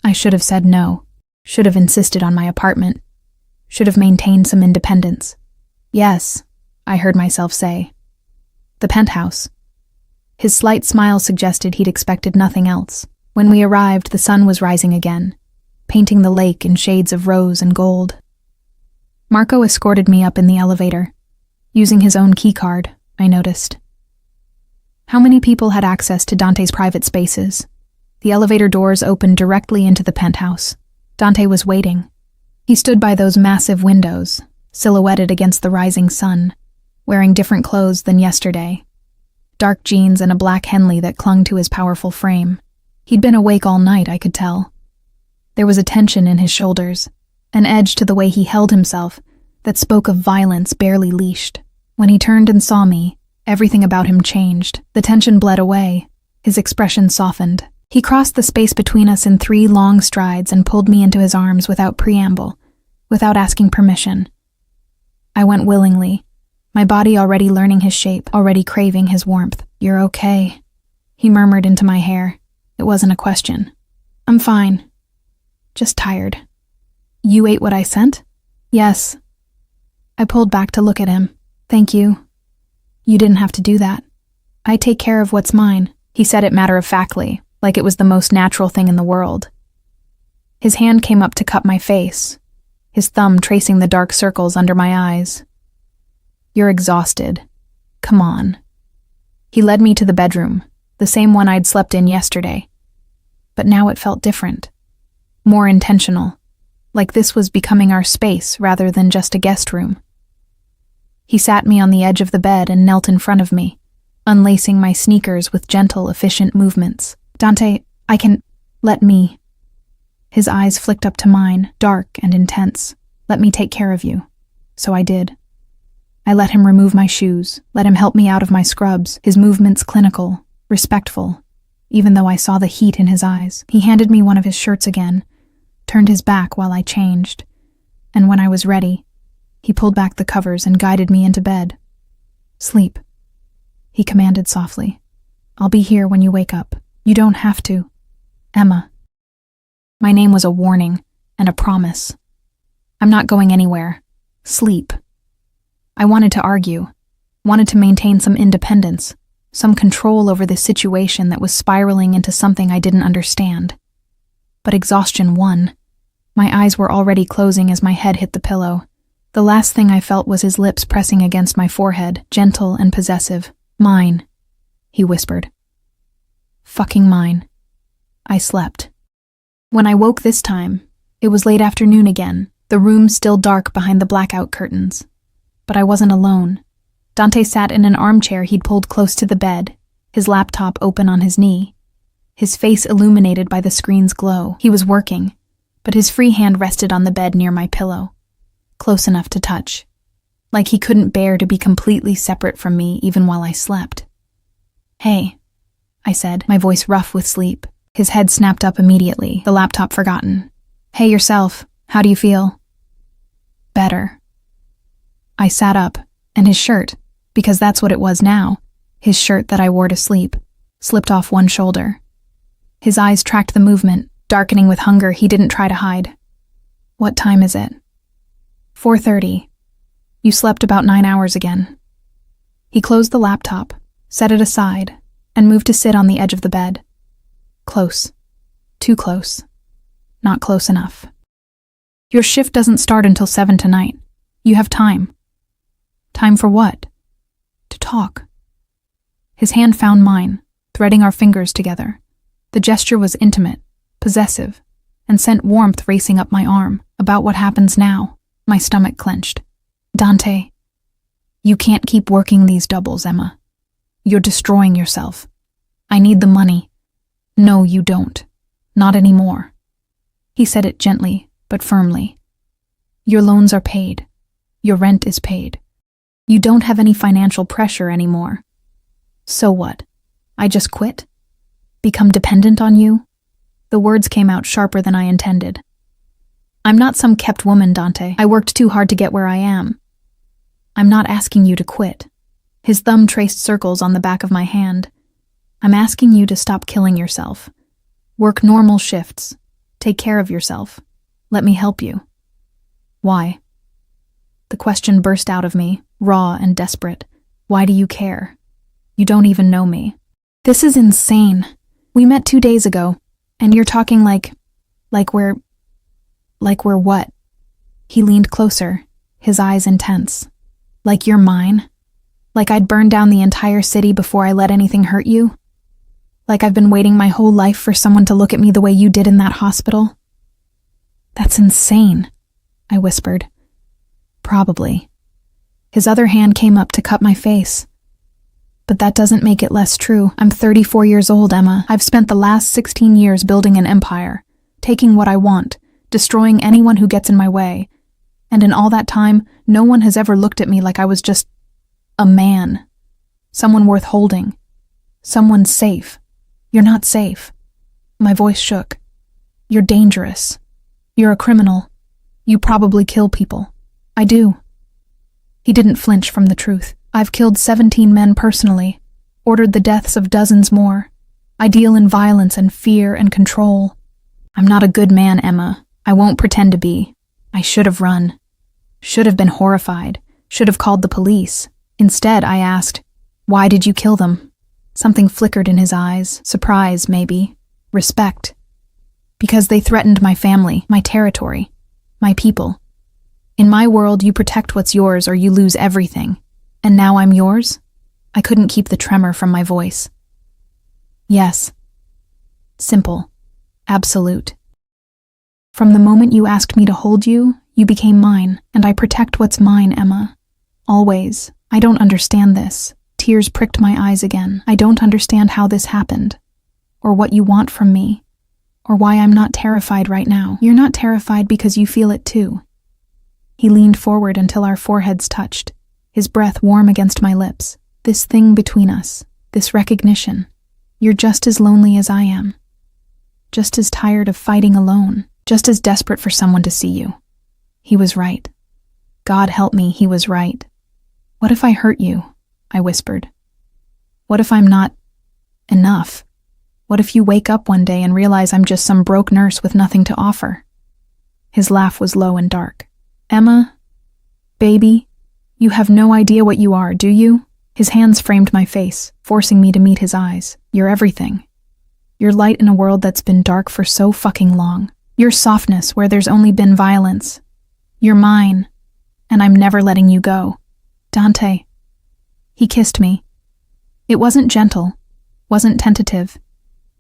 I should have said no, should have insisted on my apartment, should have maintained some independence. "Yes," I heard myself say. "The penthouse." His slight smile suggested he'd expected nothing else. When we arrived, the sun was rising again, painting the lake in shades of rose and gold. Marco escorted me up in the elevator. Using his own keycard, I noticed. How many people had access to Dante's private spaces? The elevator doors opened directly into the penthouse. Dante was waiting. He stood by those massive windows, silhouetted against the rising sun, wearing different clothes than yesterday. Dark jeans and a black Henley that clung to his powerful frame. He'd been awake all night, I could tell. There was a tension in his shoulders, an edge to the way he held himself that spoke of violence barely leashed. When he turned and saw me, everything about him changed. The tension bled away. His expression softened. He crossed the space between us in 3 long strides and pulled me into his arms without preamble, without asking permission. I went willingly, my body already learning his shape, already craving his warmth. "You're okay," he murmured into my hair. It wasn't a question. "I'm fine. Just tired." "You ate what I sent?" "Yes." I pulled back to look at him. "Thank you." You didn't have to do that. I take care of what's mine. He said it matter-of-factly, like it was the most natural thing in the world. His hand came up to cup my face, his thumb tracing the dark circles under my eyes. You're exhausted. Come on. He led me to the bedroom, the same one I'd slept in yesterday. But now it felt different, more intentional, like this was becoming our space rather than just a guest room. He sat me on the edge of the bed and knelt in front of me, unlacing my sneakers with gentle, efficient movements. Dante, let me. His eyes flicked up to mine, dark and intense. Let me take care of you. So I did. I let him remove my shoes, let him help me out of my scrubs, his movements clinical, respectful, even though I saw the heat in his eyes. He handed me one of his shirts again, turned his back while I changed, and when I was ready, he pulled back the covers and guided me into bed. Sleep, he commanded softly. I'll be here when you wake up. You don't have to. Emma. My name was a warning and a promise. I'm not going anywhere. Sleep. I wanted to argue, wanted to maintain some independence, some control over this situation that was spiraling into something I didn't understand. But exhaustion won. My eyes were already closing as my head hit the pillow. The last thing I felt was his lips pressing against my forehead, gentle and possessive. Mine, he whispered. Fucking mine. I slept. When I woke this time, it was late afternoon again, the room still dark behind the blackout curtains. But I wasn't alone. Dante sat in an armchair he'd pulled close to the bed, his laptop open on his knee, his face illuminated by the screen's glow. He was working, but his free hand rested on the bed near my pillow, close enough to touch, like he couldn't bear to be completely separate from me even while I slept. Hey, I said, my voice rough with sleep. His head snapped up immediately, the laptop forgotten. Hey yourself, how do you feel? Better. I sat up, and his shirt, because that's what it was now, his shirt that I wore to sleep, slipped off one shoulder. His eyes tracked the movement, darkening with hunger he didn't try to hide. What time is it? 4:30. You slept about 9 hours again. He closed the laptop, set it aside, and moved to sit on the edge of the bed. Close. Too close. Not close enough. Your shift doesn't start until 7 tonight. You have time. Time for what? To talk. His hand found mine, threading our fingers together. The gesture was intimate, possessive, and sent warmth racing up my arm. About what happens now, my stomach clenched. Dante, you can't keep working these doubles, Emma. You're destroying yourself. I need the money. No, you don't. Not anymore. He said it gently, but firmly. Your loans are paid. Your rent is paid. You don't have any financial pressure anymore. So what? I just quit? Become dependent on you? The words came out sharper than I intended. I'm not some kept woman, Dante. I worked too hard to get where I am. I'm not asking you to quit. His thumb traced circles on the back of my hand. I'm asking you to stop killing yourself. Work normal shifts. Take care of yourself. Let me help you. Why? The question burst out of me, raw and desperate. Why do you care? You don't even know me. This is insane. We met 2 days ago, and you're talking like we're what? He leaned closer, his eyes intense. Like you're mine? Like I'd burn down the entire city before I let anything hurt you? Like I've been waiting my whole life for someone to look at me the way you did in that hospital? That's insane, I whispered. Probably. His other hand came up to cup my face. But that doesn't make it less true. I'm 34 years old, Emma. I've spent the last 16 years building an empire, taking what I want, destroying anyone who gets in my way. And in all that time, no one has ever looked at me like I was just a man. Someone worth holding. Someone safe. You're not safe. My voice shook. You're dangerous. You're a criminal. You probably kill people. I do. He didn't flinch from the truth. I've killed 17 men personally, ordered the deaths of dozens more. I deal in violence and fear and control. I'm not a good man, Emma. I won't pretend to be. I should have run. Should have been horrified. Should have called the police. Instead, I asked, Why did you kill them? Something flickered in his eyes. Surprise, maybe. Respect. Because they threatened my family, my territory, my people. In my world, you protect what's yours or you lose everything. And now I'm yours? I couldn't keep the tremor from my voice. Yes. Simple. Absolute. From the moment you asked me to hold you, you became mine, and I protect what's mine, Emma. Always. I don't understand this. Tears pricked my eyes again. I don't understand how this happened, or what you want from me, or why I'm not terrified right now. You're not terrified because you feel it too. He leaned forward until our foreheads touched, his breath warm against my lips. This thing between us, this recognition. You're just as lonely as I am. Just as tired of fighting alone. Just as desperate for someone to see you. He was right. God help me, he was right. What if I hurt you? I whispered. What if I'm not enough? What if you wake up one day and realize I'm just some broke nurse with nothing to offer? His laugh was low and dark. Emma, baby, you have no idea what you are, do you? His hands framed my face, forcing me to meet his eyes. You're everything. You're light in a world that's been dark for so fucking long. You're softness where there's only been violence. You're mine, and I'm never letting you go. Dante. He kissed me. It wasn't gentle, wasn't tentative.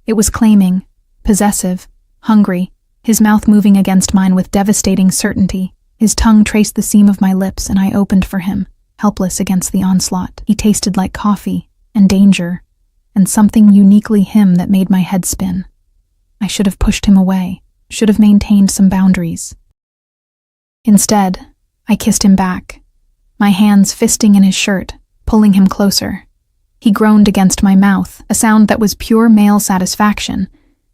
It was claiming, possessive, hungry, his mouth moving against mine with devastating certainty. His tongue traced the seam of my lips, and I opened for him, helpless against the onslaught. He tasted like coffee, and danger, and something uniquely him that made my head spin. I should have pushed him away, should have maintained some boundaries. Instead, I kissed him back, my hands fisting in his shirt, pulling him closer. He groaned against my mouth, a sound that was pure male satisfaction,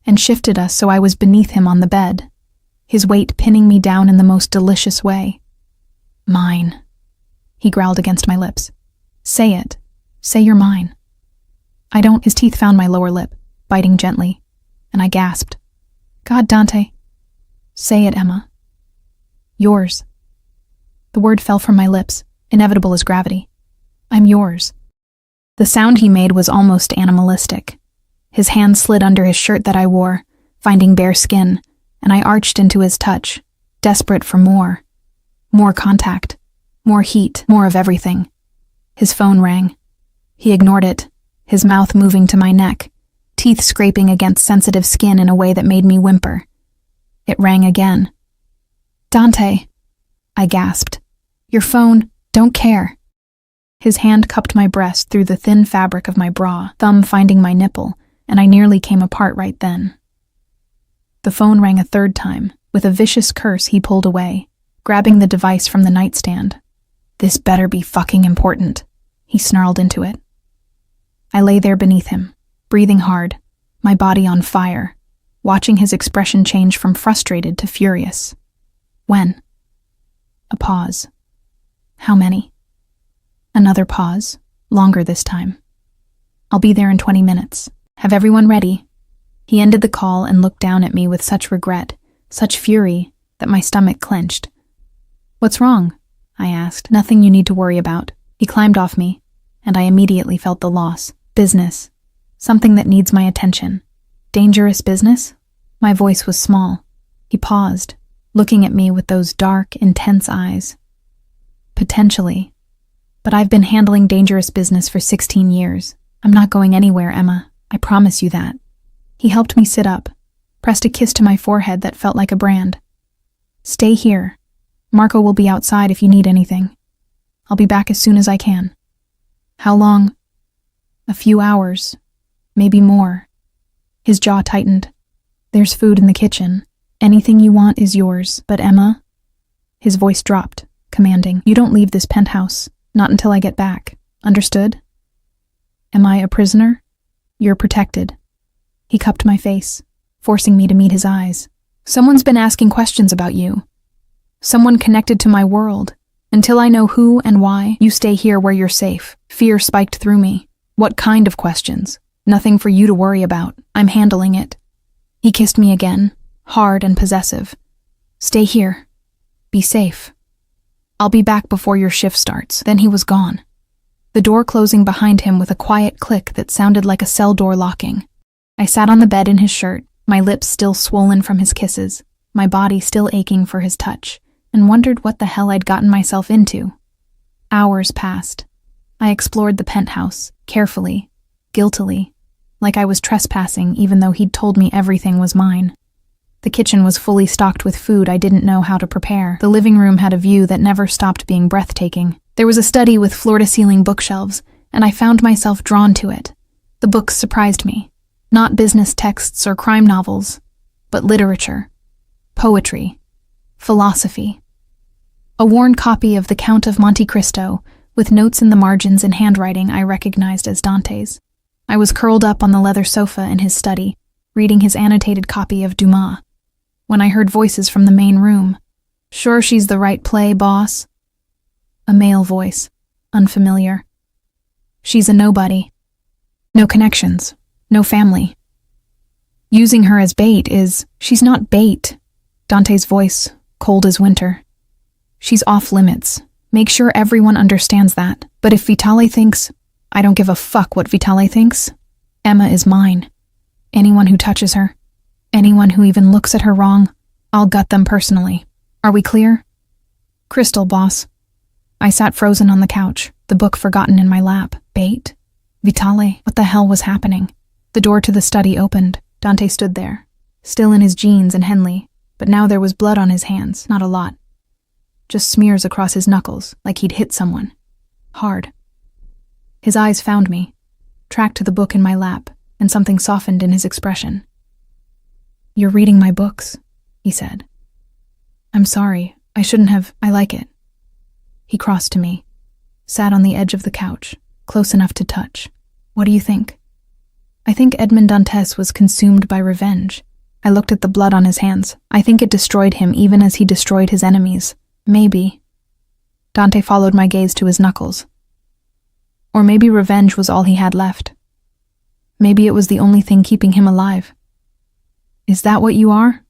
and shifted us so I was beneath him on the bed, his weight pinning me down in the most delicious way. Mine, he growled against my lips. Say it. Say you're mine. I don't. His teeth found my lower lip, biting gently, and I gasped. God, Dante. Say it, Emma. Yours. The word fell from my lips, inevitable as gravity. I'm yours. The sound he made was almost animalistic. His hand slid under his shirt that I wore, finding bare skin, and I arched into his touch, desperate for more. More contact, more heat, more of everything. His phone rang. He ignored it, his mouth moving to my neck, teeth scraping against sensitive skin in a way that made me whimper. It rang again. Dante, I gasped. Your phone, don't care. His hand cupped my breast through the thin fabric of my bra, thumb finding my nipple, and I nearly came apart right then. The phone rang a third time. With a vicious curse, he pulled away, grabbing the device from the nightstand. This better be fucking important, he snarled into it. I lay there beneath him, breathing hard, my body on fire, watching his expression change from frustrated to furious. When? A pause. How many? Another pause, longer this time. I'll be there in 20 minutes. Have everyone ready? He ended the call and looked down at me with such regret, such fury, that my stomach clenched. What's wrong? I asked. Nothing you need to worry about. He climbed off me, and I immediately felt the loss. Business. Something that needs my attention. Dangerous business? My voice was small. He paused, looking at me with those dark, intense eyes. Potentially. But I've been handling dangerous business for 16 years. I'm not going anywhere, Emma. I promise you that. He helped me sit up, pressed a kiss to my forehead that felt like a brand. Stay here. Marco will be outside if you need anything. I'll be back as soon as I can. How long? A few hours. Maybe more. His jaw tightened. There's food in the kitchen. Anything you want is yours. But Emma? His voice dropped, commanding. You don't leave this penthouse. Not until I get back. Understood? Am I a prisoner? You're protected. He cupped my face, forcing me to meet his eyes. Someone's been asking questions about you. Someone connected to my world. Until I know who and why, you stay here where you're safe. Fear spiked through me. What kind of questions? Nothing for you to worry about. I'm handling it. He kissed me again, hard and possessive. Stay here. Be safe. I'll be back before your shift starts. Then he was gone. the door closing behind him with a quiet click that sounded like a cell door locking. I sat on the bed in his shirt, my lips still swollen from his kisses, my body still aching for his touch, and wondered what the hell I'd gotten myself into. Hours passed. I explored the penthouse, carefully, guiltily, like I was trespassing even though he'd told me everything was mine. The kitchen was fully stocked with food I didn't know how to prepare. The living room had a view that never stopped being breathtaking. There was a study with floor-to-ceiling bookshelves, and I found myself drawn to it. The books surprised me. Not business texts or crime novels, but literature, poetry, philosophy. A worn copy of The Count of Monte Cristo, with notes in the margins in handwriting I recognized as Dante's. I was curled up on the leather sofa in his study, reading his annotated copy of Dumas, when I heard voices from the main room. "Sure she's the right play, boss?" A male voice, unfamiliar. "She's a nobody. No connections, no family. Using her as bait is... She's not bait." Dante's voice, cold as winter. "She's off limits. Make sure everyone understands that. But if Vitale thinks... I don't give a fuck what Vitale thinks. Emma is mine. Anyone who touches her, anyone who even looks at her wrong, I'll gut them personally. Are we clear?" "Crystal, boss." I sat frozen on the couch, the book forgotten in my lap. Bait? Vitale? What the hell was happening? The door to the study opened. Dante stood there, still in his jeans and Henley, but now there was blood on his hands, not a lot. Just smears across his knuckles, like he'd hit someone. Hard. His eyes found me, tracked to the book in my lap, and something softened in his expression. "You're reading my books," he said. "I'm sorry, I shouldn't have. I like it." He crossed to me, sat on the edge of the couch, close enough to touch. "What do you think?" "I think Edmond Dantes was consumed by revenge." I looked at the blood on his hands. "I think it destroyed him even as he destroyed his enemies. Maybe." Dante followed my gaze to his knuckles. "Or maybe revenge was all he had left. Maybe it was the only thing keeping him alive." "Is that what you are?"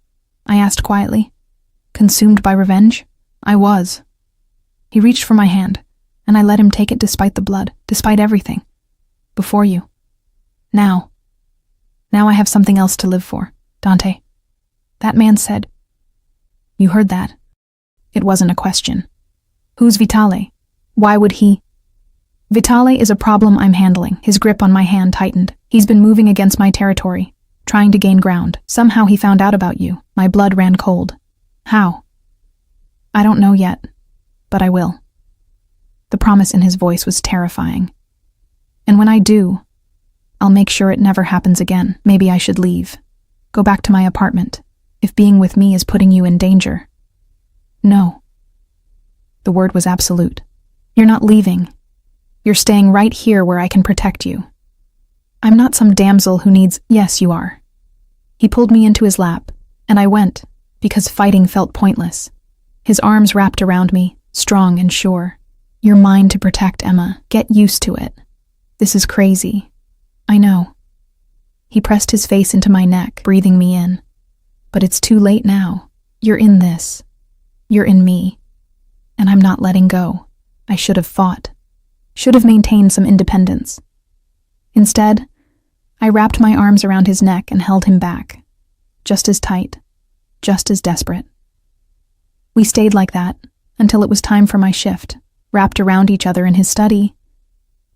I asked quietly. "Consumed by revenge?" "I was." He reached for my hand, and I let him take it despite the blood, despite everything. "Before you. Now. Now I have something else to live for, Dante." That man said. "You heard that." It wasn't a question. "Who's Vitale? Why would he?" "Vitale is a problem I'm handling." His grip on my hand tightened. "He's been moving against my territory, trying to gain ground. Somehow he found out about you." My blood ran cold. "How?" "I don't know yet, but I will." The promise in his voice was terrifying. "And when I do, I'll make sure it never happens again. Maybe I should leave. Go back to my apartment, if being with me is putting you in danger." "No." The word was absolute. "You're not leaving. You're staying right here where I can protect you. I'm not some damsel who needs..." "Yes, you are." He pulled me into his lap, and I went, because fighting felt pointless. His arms wrapped around me, strong and sure. "You're mine to protect, Emma. Get used to it. This is crazy. I know." He pressed his face into my neck, breathing me in. "But it's too late now. You're in this. You're in me. And I'm not letting go. I should have fought. Should have maintained some independence. Instead, I wrapped my arms around his neck and held him back. Just as tight. Just as desperate. We stayed like that until it was time for my shift, wrapped around each other in his study.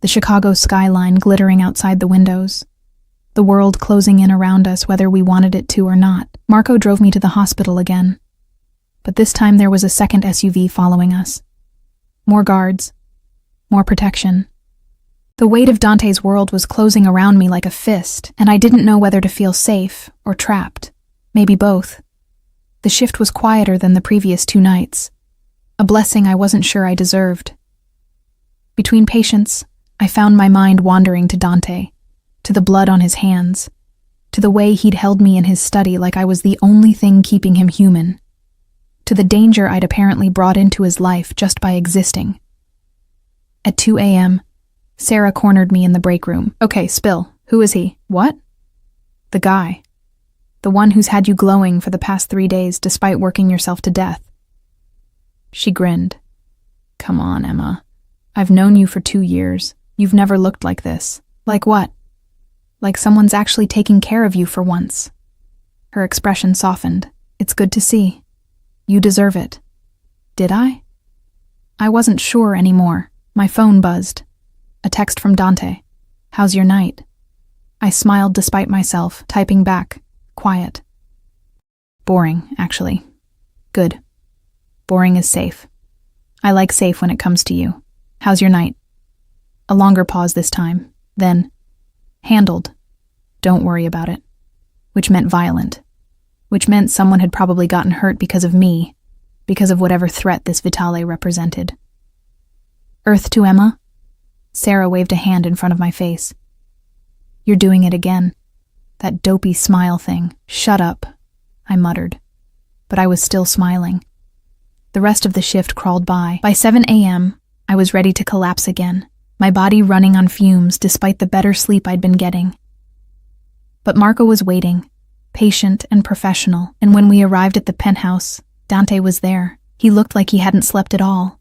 The Chicago skyline glittering outside the windows. The world closing in around us whether we wanted it to or not. Marco drove me to the hospital again. But this time there was a second SUV following us. More guards. More protection. The weight of Dante's world was closing around me like a fist, and I didn't know whether to feel safe or trapped. Maybe both. The shift was quieter than the previous 2 nights. A blessing I wasn't sure I deserved. Between patients, I found my mind wandering to Dante, to the blood on his hands, to the way he'd held me in his study like I was the only thing keeping him human, to the danger I'd apparently brought into his life just by existing. At 2 a.m., Sarah cornered me in the break room. "Okay, spill. Who is he?" "What?" "The guy. The one who's had you glowing for the past 3 days despite working yourself to death." She grinned. "Come on, Emma. I've known you for 2 years. You've never looked like this. Like what? Like someone's actually taking care of you for once. Her expression softened. It's good to see. You deserve it. Did I? I wasn't sure anymore. My phone buzzed. A text from Dante. How's your night? I smiled despite myself, typing back. Quiet. Boring, actually. Good. Boring is safe. I like safe when it comes to you. How's your night? A longer pause this time. Then, handled. Don't worry about it. Which meant violent. Which meant someone had probably gotten hurt because of me, because of whatever threat this Vitale represented. Earth to Emma? Sarah waved a hand in front of my face. You're doing it again. That dopey smile thing. Shut up, I muttered. But I was still smiling. The rest of the shift crawled by. By 7 a.m., I was ready to collapse again, my body running on fumes despite the better sleep I'd been getting. But Marco was waiting, patient and professional, and when we arrived at the penthouse, Dante was there. He looked like he hadn't slept at all.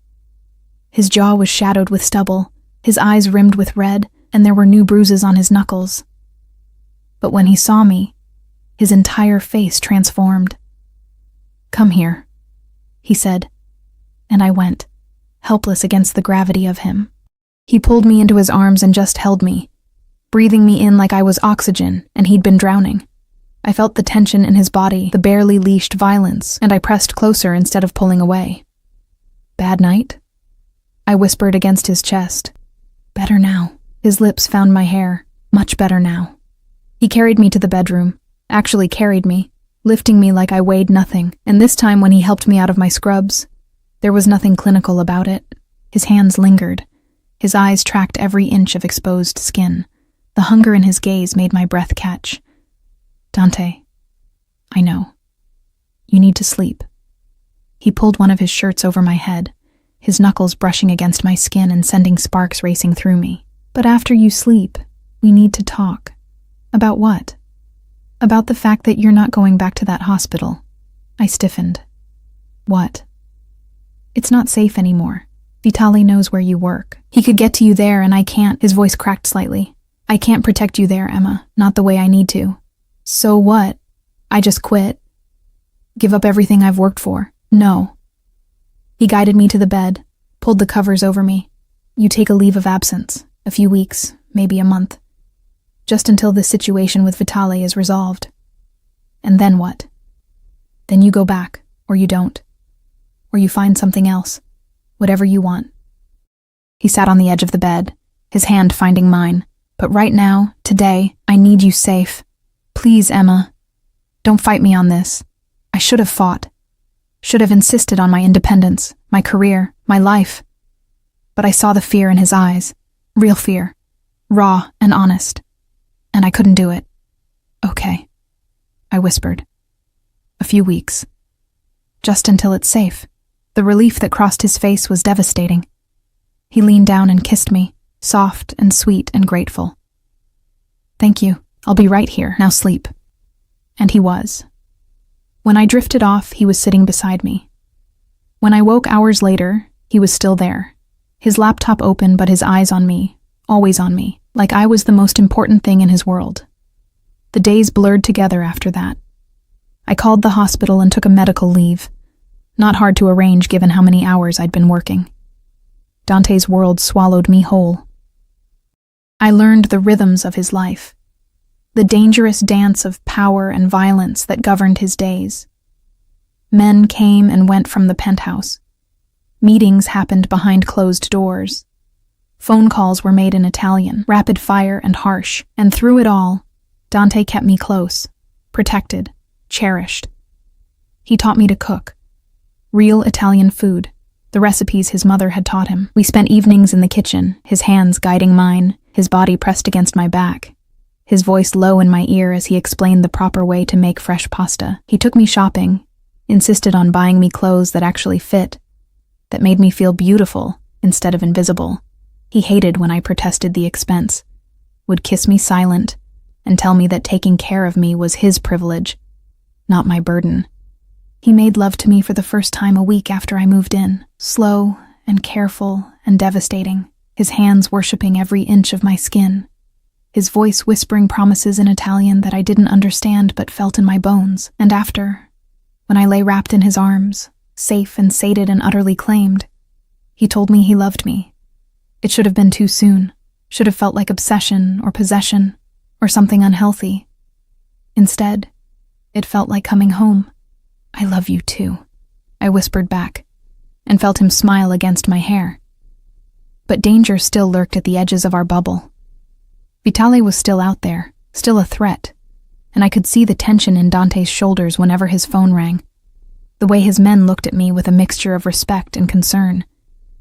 His jaw was shadowed with stubble, his eyes rimmed with red, and there were new bruises on his knuckles. But when he saw me, his entire face transformed. Come here, he said, and I went, helpless against the gravity of him. He pulled me into his arms and just held me, breathing me in like I was oxygen and he'd been drowning. I felt the tension in his body, the barely leashed violence, and I pressed closer instead of pulling away. Bad night? I whispered against his chest. Better now. His lips found my hair. Much better now. He carried me to the bedroom, actually carried me, lifting me like I weighed nothing, and this time when he helped me out of my scrubs, there was nothing clinical about it. His hands lingered. His eyes tracked every inch of exposed skin. The hunger in his gaze made my breath catch. Dante, I know. You need to sleep. He pulled one of his shirts over my head, his knuckles brushing against my skin and sending sparks racing through me. But after you sleep, we need to talk. About what? About the fact that you're not going back to that hospital. I stiffened. What? It's not safe anymore. Vitale knows where you work. He could get to you there and I can't. His voice cracked slightly. I can't protect you there, Emma. Not the way I need to. So what? I just quit. Give up everything I've worked for. No. He guided me to the bed, pulled the covers over me. You take a leave of absence. A few weeks, maybe a month. Just until this situation with Vitale is resolved. And then what? Then you go back, or you don't. Or you find something else. Whatever you want. He sat on the edge of the bed, his hand finding mine. But right now, today, I need you safe. Please, Emma. Don't fight me on this. I should have fought. Should have insisted on my independence, my career, my life. But I saw the fear in his eyes. Real fear. Raw and honest. And I couldn't do it. Okay, I whispered. A few weeks. Just until it's safe. The relief that crossed his face was devastating. He leaned down and kissed me, soft and sweet and grateful. Thank you. I'll be right here. Now sleep. And he was. When I drifted off, he was sitting beside me. When I woke hours later, he was still there. His laptop open, but his eyes on me, always on me, like I was the most important thing in his world. The days blurred together after that. I called the hospital and took a medical leave. Not hard to arrange given how many hours I'd been working. Dante's world swallowed me whole. I learned the rhythms of his life, the dangerous dance of power and violence that governed his days. Men came and went from the penthouse. Meetings happened behind closed doors. Phone calls were made in Italian, rapid fire and harsh, and through it all, Dante kept me close, protected, cherished. He taught me to cook. Real Italian food, the recipes his mother had taught him. We spent evenings in the kitchen, his hands guiding mine, his body pressed against my back, his voice low in my ear as he explained the proper way to make fresh pasta. He took me shopping, insisted on buying me clothes that actually fit, that made me feel beautiful instead of invisible. He hated when I protested the expense, would kiss me silent, and tell me that taking care of me was his privilege, not my burden. He made love to me for the first time a week after I moved in, slow and careful and devastating. his hands worshipping every inch of my skin, his voice whispering promises in Italian that I didn't understand but felt in my bones. And after, when I lay wrapped in his arms, safe and sated and utterly claimed, he told me he loved me. It should have been too soon, should have felt like obsession or possession or something unhealthy. Instead, it felt like coming home. "I love you too," I whispered back, and felt him smile against my hair. But danger still lurked at the edges of our bubble. Vitale was still out there, still a threat, and I could see the tension in Dante's shoulders whenever his phone rang. The way his men looked at me with a mixture of respect and concern.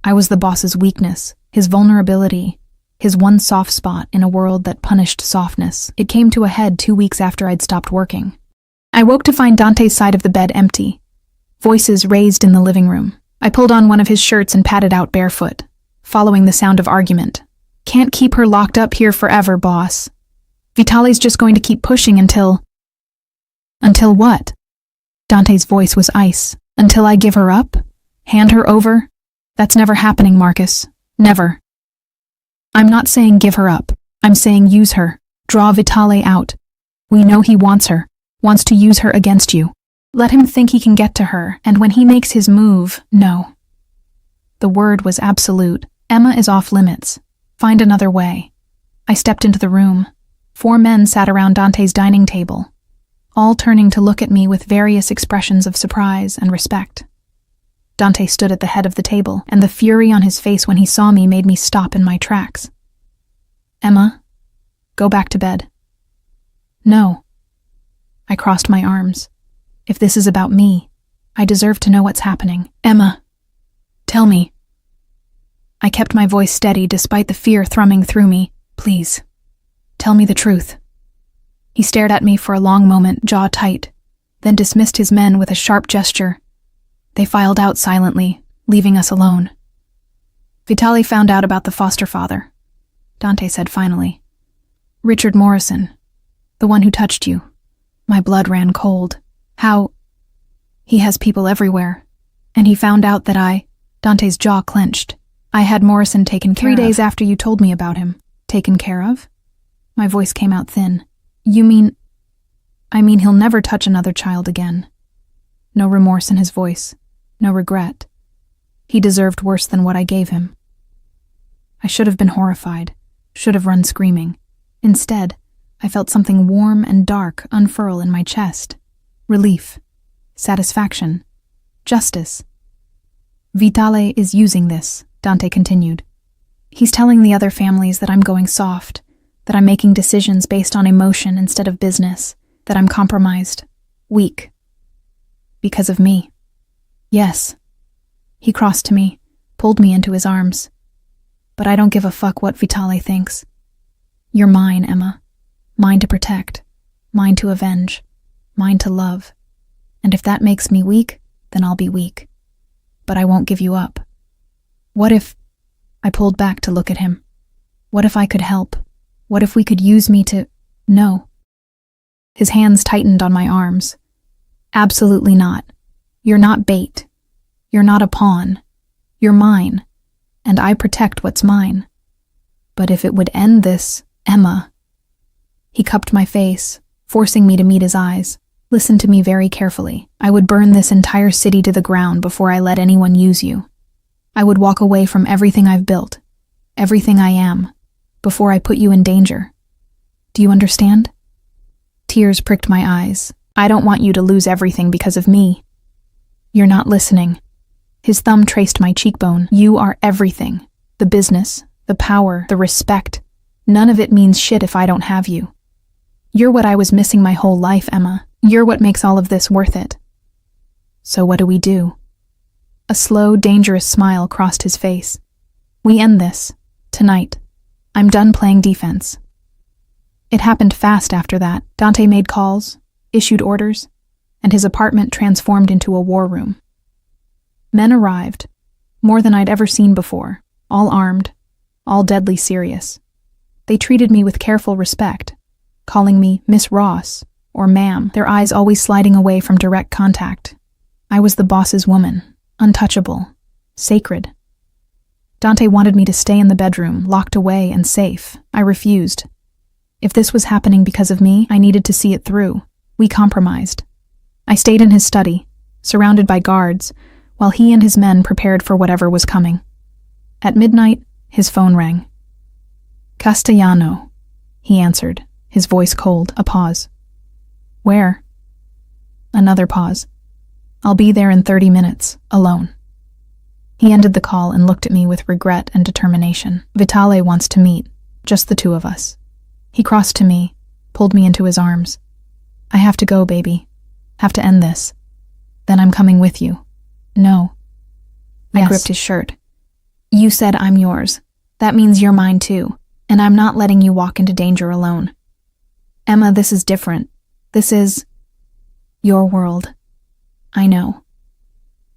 I was the boss's weakness, his vulnerability, his one soft spot in a world that punished softness. It came to a head 2 weeks after I'd stopped working. I woke to find Dante's side of the bed empty. Voices raised in the living room. I pulled on one of his shirts and padded out barefoot, following the sound of argument. "Can't keep her locked up here forever, boss. Vitale's just going to keep pushing until..." "Until what?" Dante's voice was ice. "Until I give her up? Hand her over? That's never happening, Marcus. Never." "I'm not saying give her up. I'm saying use her. Draw Vitale out. We know he wants her, wants to use her against you. Let him think he can get to her, and when he makes his move, no." The word was absolute. "Emma is off limits. Find another way." I stepped into the room. 4 men sat around Dante's dining table, all turning to look at me with various expressions of surprise and respect. Dante stood at the head of the table, and the fury on his face when he saw me made me stop in my tracks. "Emma, go back to bed." "No." I crossed my arms. If this is about me, I deserve to know what's happening. "Emma, tell me." I kept my voice steady despite the fear thrumming through me. "Please, tell me the truth." He stared at me for a long moment, jaw tight, then dismissed his men with a sharp gesture. They filed out silently, leaving us alone. "Vitale found out about the foster father," Dante said finally. "Richard Morrison, the one who touched you." My blood ran cold. "How?" "He has people everywhere. And he found out that Dante's jaw clenched. "I had Morrison taken care of. 3 days after you told me about him." "Taken care of?" My voice came out thin. "You mean..." "I mean he'll never touch another child again." No remorse in his voice. No regret. He deserved worse than what I gave him. I should have been horrified, should have run screaming. Instead, I felt something warm and dark unfurl in my chest. Relief. Satisfaction. Justice. "Vitale is using this," Dante continued. "He's telling the other families that I'm going soft, that I'm making decisions based on emotion instead of business, that I'm compromised, weak. Because of me. Yes." He crossed to me, pulled me into his arms. "But I don't give a fuck what Vitale thinks. You're mine, Emma. Mine to protect. Mine to avenge. Mine to love. And if that makes me weak, then I'll be weak. But I won't give you up. What if..." I pulled back to look at him. "What if I could help? What if we could use me to..." "No." His hands tightened on my arms. "Absolutely not. You're not bait. You're not a pawn. You're mine. And I protect what's mine. But if it would end this, Emma..." He cupped my face, forcing me to meet his eyes. "Listen to me very carefully. I would burn this entire city to the ground before I let anyone use you. I would walk away from everything I've built, everything I am, before I put you in danger. Do you understand?" Tears pricked my eyes. "I don't want you to lose everything because of me." "You're not listening." His thumb traced my cheekbone. "You are everything. The business, the power, the respect. None of it means shit if I don't have you. You're what I was missing my whole life, Emma. You're what makes all of this worth it." "So what do we do?" A slow, dangerous smile crossed his face. "We end this. Tonight. I'm done playing defense." It happened fast after that. Dante made calls, issued orders, and his apartment transformed into a war room. Men arrived, more than I'd ever seen before, all armed, all deadly serious. They treated me with careful respect, calling me Miss Ross or ma'am, their eyes always sliding away from direct contact. I was the boss's woman, untouchable, sacred. Dante wanted me to stay in the bedroom, locked away and safe. I refused. If this was happening because of me, I needed to see it through. We compromised. I stayed in his study, surrounded by guards, while he and his men prepared for whatever was coming. At midnight, his phone rang. "Castellano," he answered, his voice cold, a pause. "Where?" Another pause. "I'll be there in 30 minutes, alone." He ended the call and looked at me with regret and determination. "Vitale wants to meet, just the two of us." He crossed to me, pulled me into his arms. "I have to go, baby. Have to end this. Then I'm coming with you." "No." Yes. I gripped his shirt. "You said I'm yours. That means you're mine too, and I'm not letting you walk into danger alone. Emma, this is different. This is your world. I know."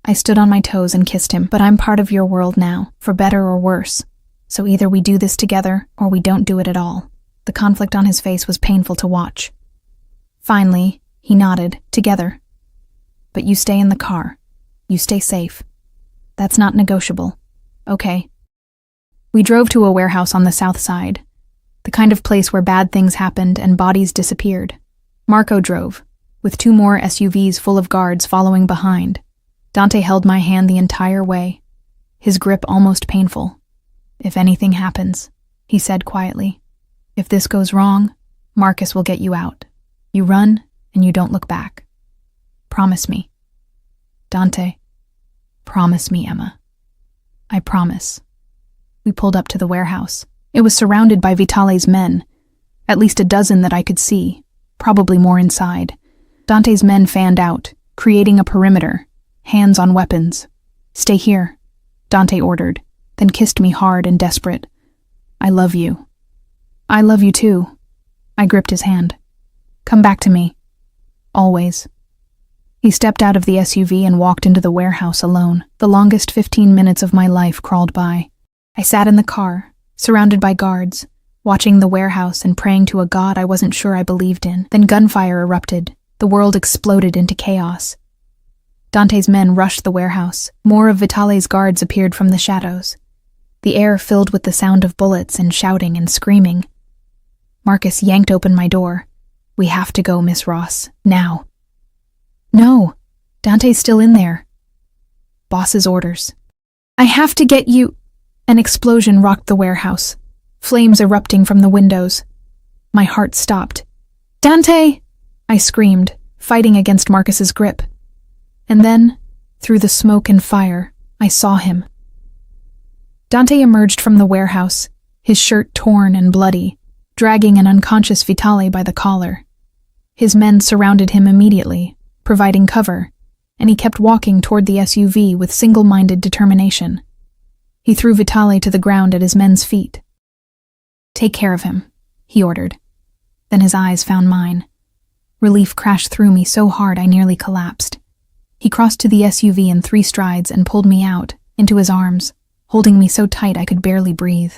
I stood on my toes and kissed him. "But I'm part of your world now, for better or worse. So either we do this together, or we don't do it at all." The conflict on his face was painful to watch. Finally, he nodded, "Together. But you stay in the car. You stay safe. That's not negotiable. Okay." We drove to a warehouse on the south side, the kind of place where bad things happened and bodies disappeared. Marco drove, with 2 more SUVs full of guards following behind. Dante held my hand the entire way, his grip almost painful. "If anything happens," he said quietly, "if this goes wrong, Marcus will get you out. You run and you don't look back. Promise me." "Dante." "Promise me, Emma." "I promise." We pulled up to the warehouse. It was surrounded by Vitale's men, at least a dozen that I could see, probably more inside. Dante's men fanned out, creating a perimeter, hands on weapons. "Stay here," Dante ordered, then kissed me hard and desperate. "I love you." "I love you too." I gripped his hand. "Come back to me. Always." He stepped out of the SUV and walked into the warehouse alone. The longest 15 minutes of my life crawled by. I sat in the car, surrounded by guards, watching the warehouse and praying to a god I wasn't sure I believed in. Then gunfire erupted. The world exploded into chaos. Dante's men rushed the warehouse. More of Vitale's guards appeared from the shadows. The air filled with the sound of bullets and shouting and screaming. Marcus yanked open my door. "We have to go, Miss Ross. Now." "No, Dante's still in there." "Boss's orders." "I have to get you." An explosion rocked the warehouse, flames erupting from the windows. My heart stopped. "Dante!" I screamed, fighting against Marcus's grip. And then, through the smoke and fire, I saw him. Dante emerged from the warehouse, his shirt torn and bloody, dragging an unconscious Vitale by the collar. His men surrounded him immediately, providing cover, and he kept walking toward the SUV with single-minded determination. He threw Vitale to the ground at his men's feet. "Take care of him," he ordered. Then his eyes found mine. Relief crashed through me so hard I nearly collapsed. He crossed to the SUV in 3 strides and pulled me out, into his arms, holding me so tight I could barely breathe.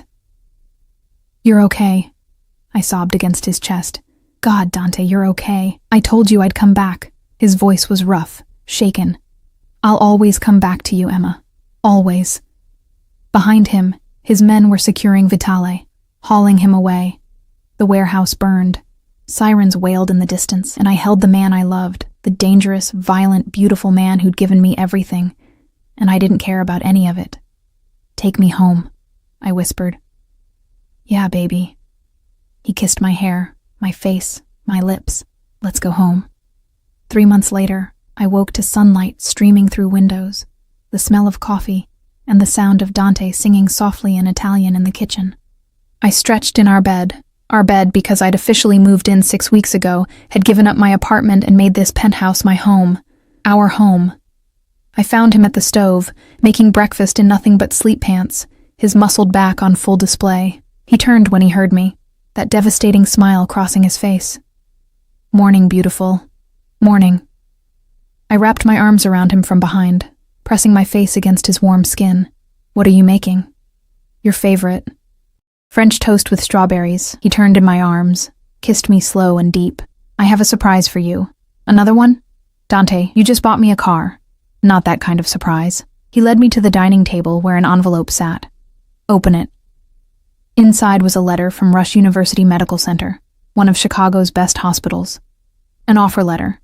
"You're okay," I sobbed against his chest. "God, Dante, you're okay. I told you I'd come back." His voice was rough, shaken. "I'll always come back to you, Emma. Always." Behind him, his men were securing Vitale, hauling him away. The warehouse burned. Sirens wailed in the distance, and I held the man I loved, the dangerous, violent, beautiful man who'd given me everything, and I didn't care about any of it. "Take me home," I whispered. "Yeah, baby." He kissed my hair, my face, my lips. "Let's go home." 3 months later, I woke to sunlight streaming through windows, the smell of coffee, and the sound of Dante singing softly in Italian in the kitchen. I stretched in our bed because I'd officially moved in 6 weeks ago, had given up my apartment and made this penthouse my home, our home. I found him at the stove, making breakfast in nothing but sleep pants, his muscled back on full display. He turned when he heard me, that devastating smile crossing his face. "Morning, beautiful. Morning." I wrapped my arms around him from behind, pressing my face against his warm skin. "What are you making?" "Your favorite." "French toast with strawberries." He turned in my arms, kissed me slow and deep. "I have a surprise for you." "Another one?" "Dante, you just bought me a car." "Not that kind of surprise." He led me to the dining table where an envelope sat. Open it. Inside was a letter from Rush University Medical Center, one of Chicago's best hospitals. An offer letter.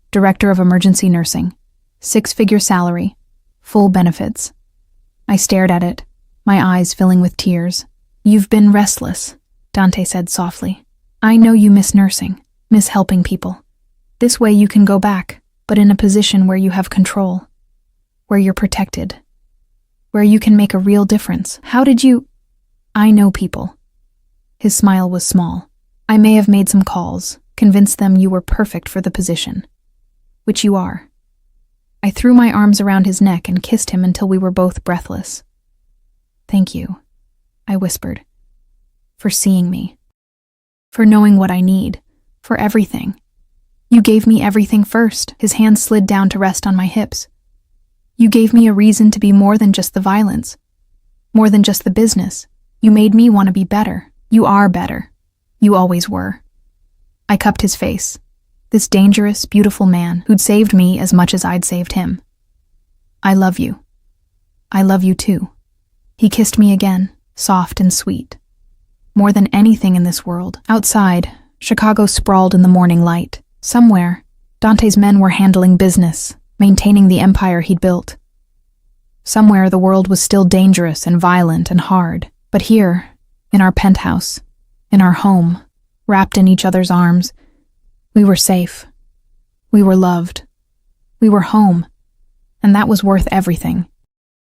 Director of Emergency Nursing. 6-figure salary. Full benefits. I stared at it, my eyes filling with tears. You've been restless, Dante said softly. I know you miss nursing, miss helping people. This way you can go back, but in a position where you have control, where you're protected, where you can make a real difference. How did you... I know people. His smile was small. I may have made some calls, convinced them you were perfect for the position. Which you are. I threw my arms around his neck and kissed him until we were both breathless. Thank you, I whispered. For seeing me. For knowing what I need. For everything. You gave me everything first. His hand slid down to rest on my hips. You gave me a reason to be more than just the violence. More than just the business. You made me want to be better. You are better. You always were. I cupped his face. This dangerous, beautiful man who'd saved me as much as I'd saved him. I love you. I love you too. He kissed me again, soft and sweet. More than anything in this world. Outside, Chicago sprawled in the morning light. Somewhere, Dante's men were handling business, maintaining the empire he'd built. Somewhere the world was still dangerous and violent and hard. But here, in our penthouse, in our home, wrapped in each other's arms, we were safe. We were loved. We were home. And that was worth everything.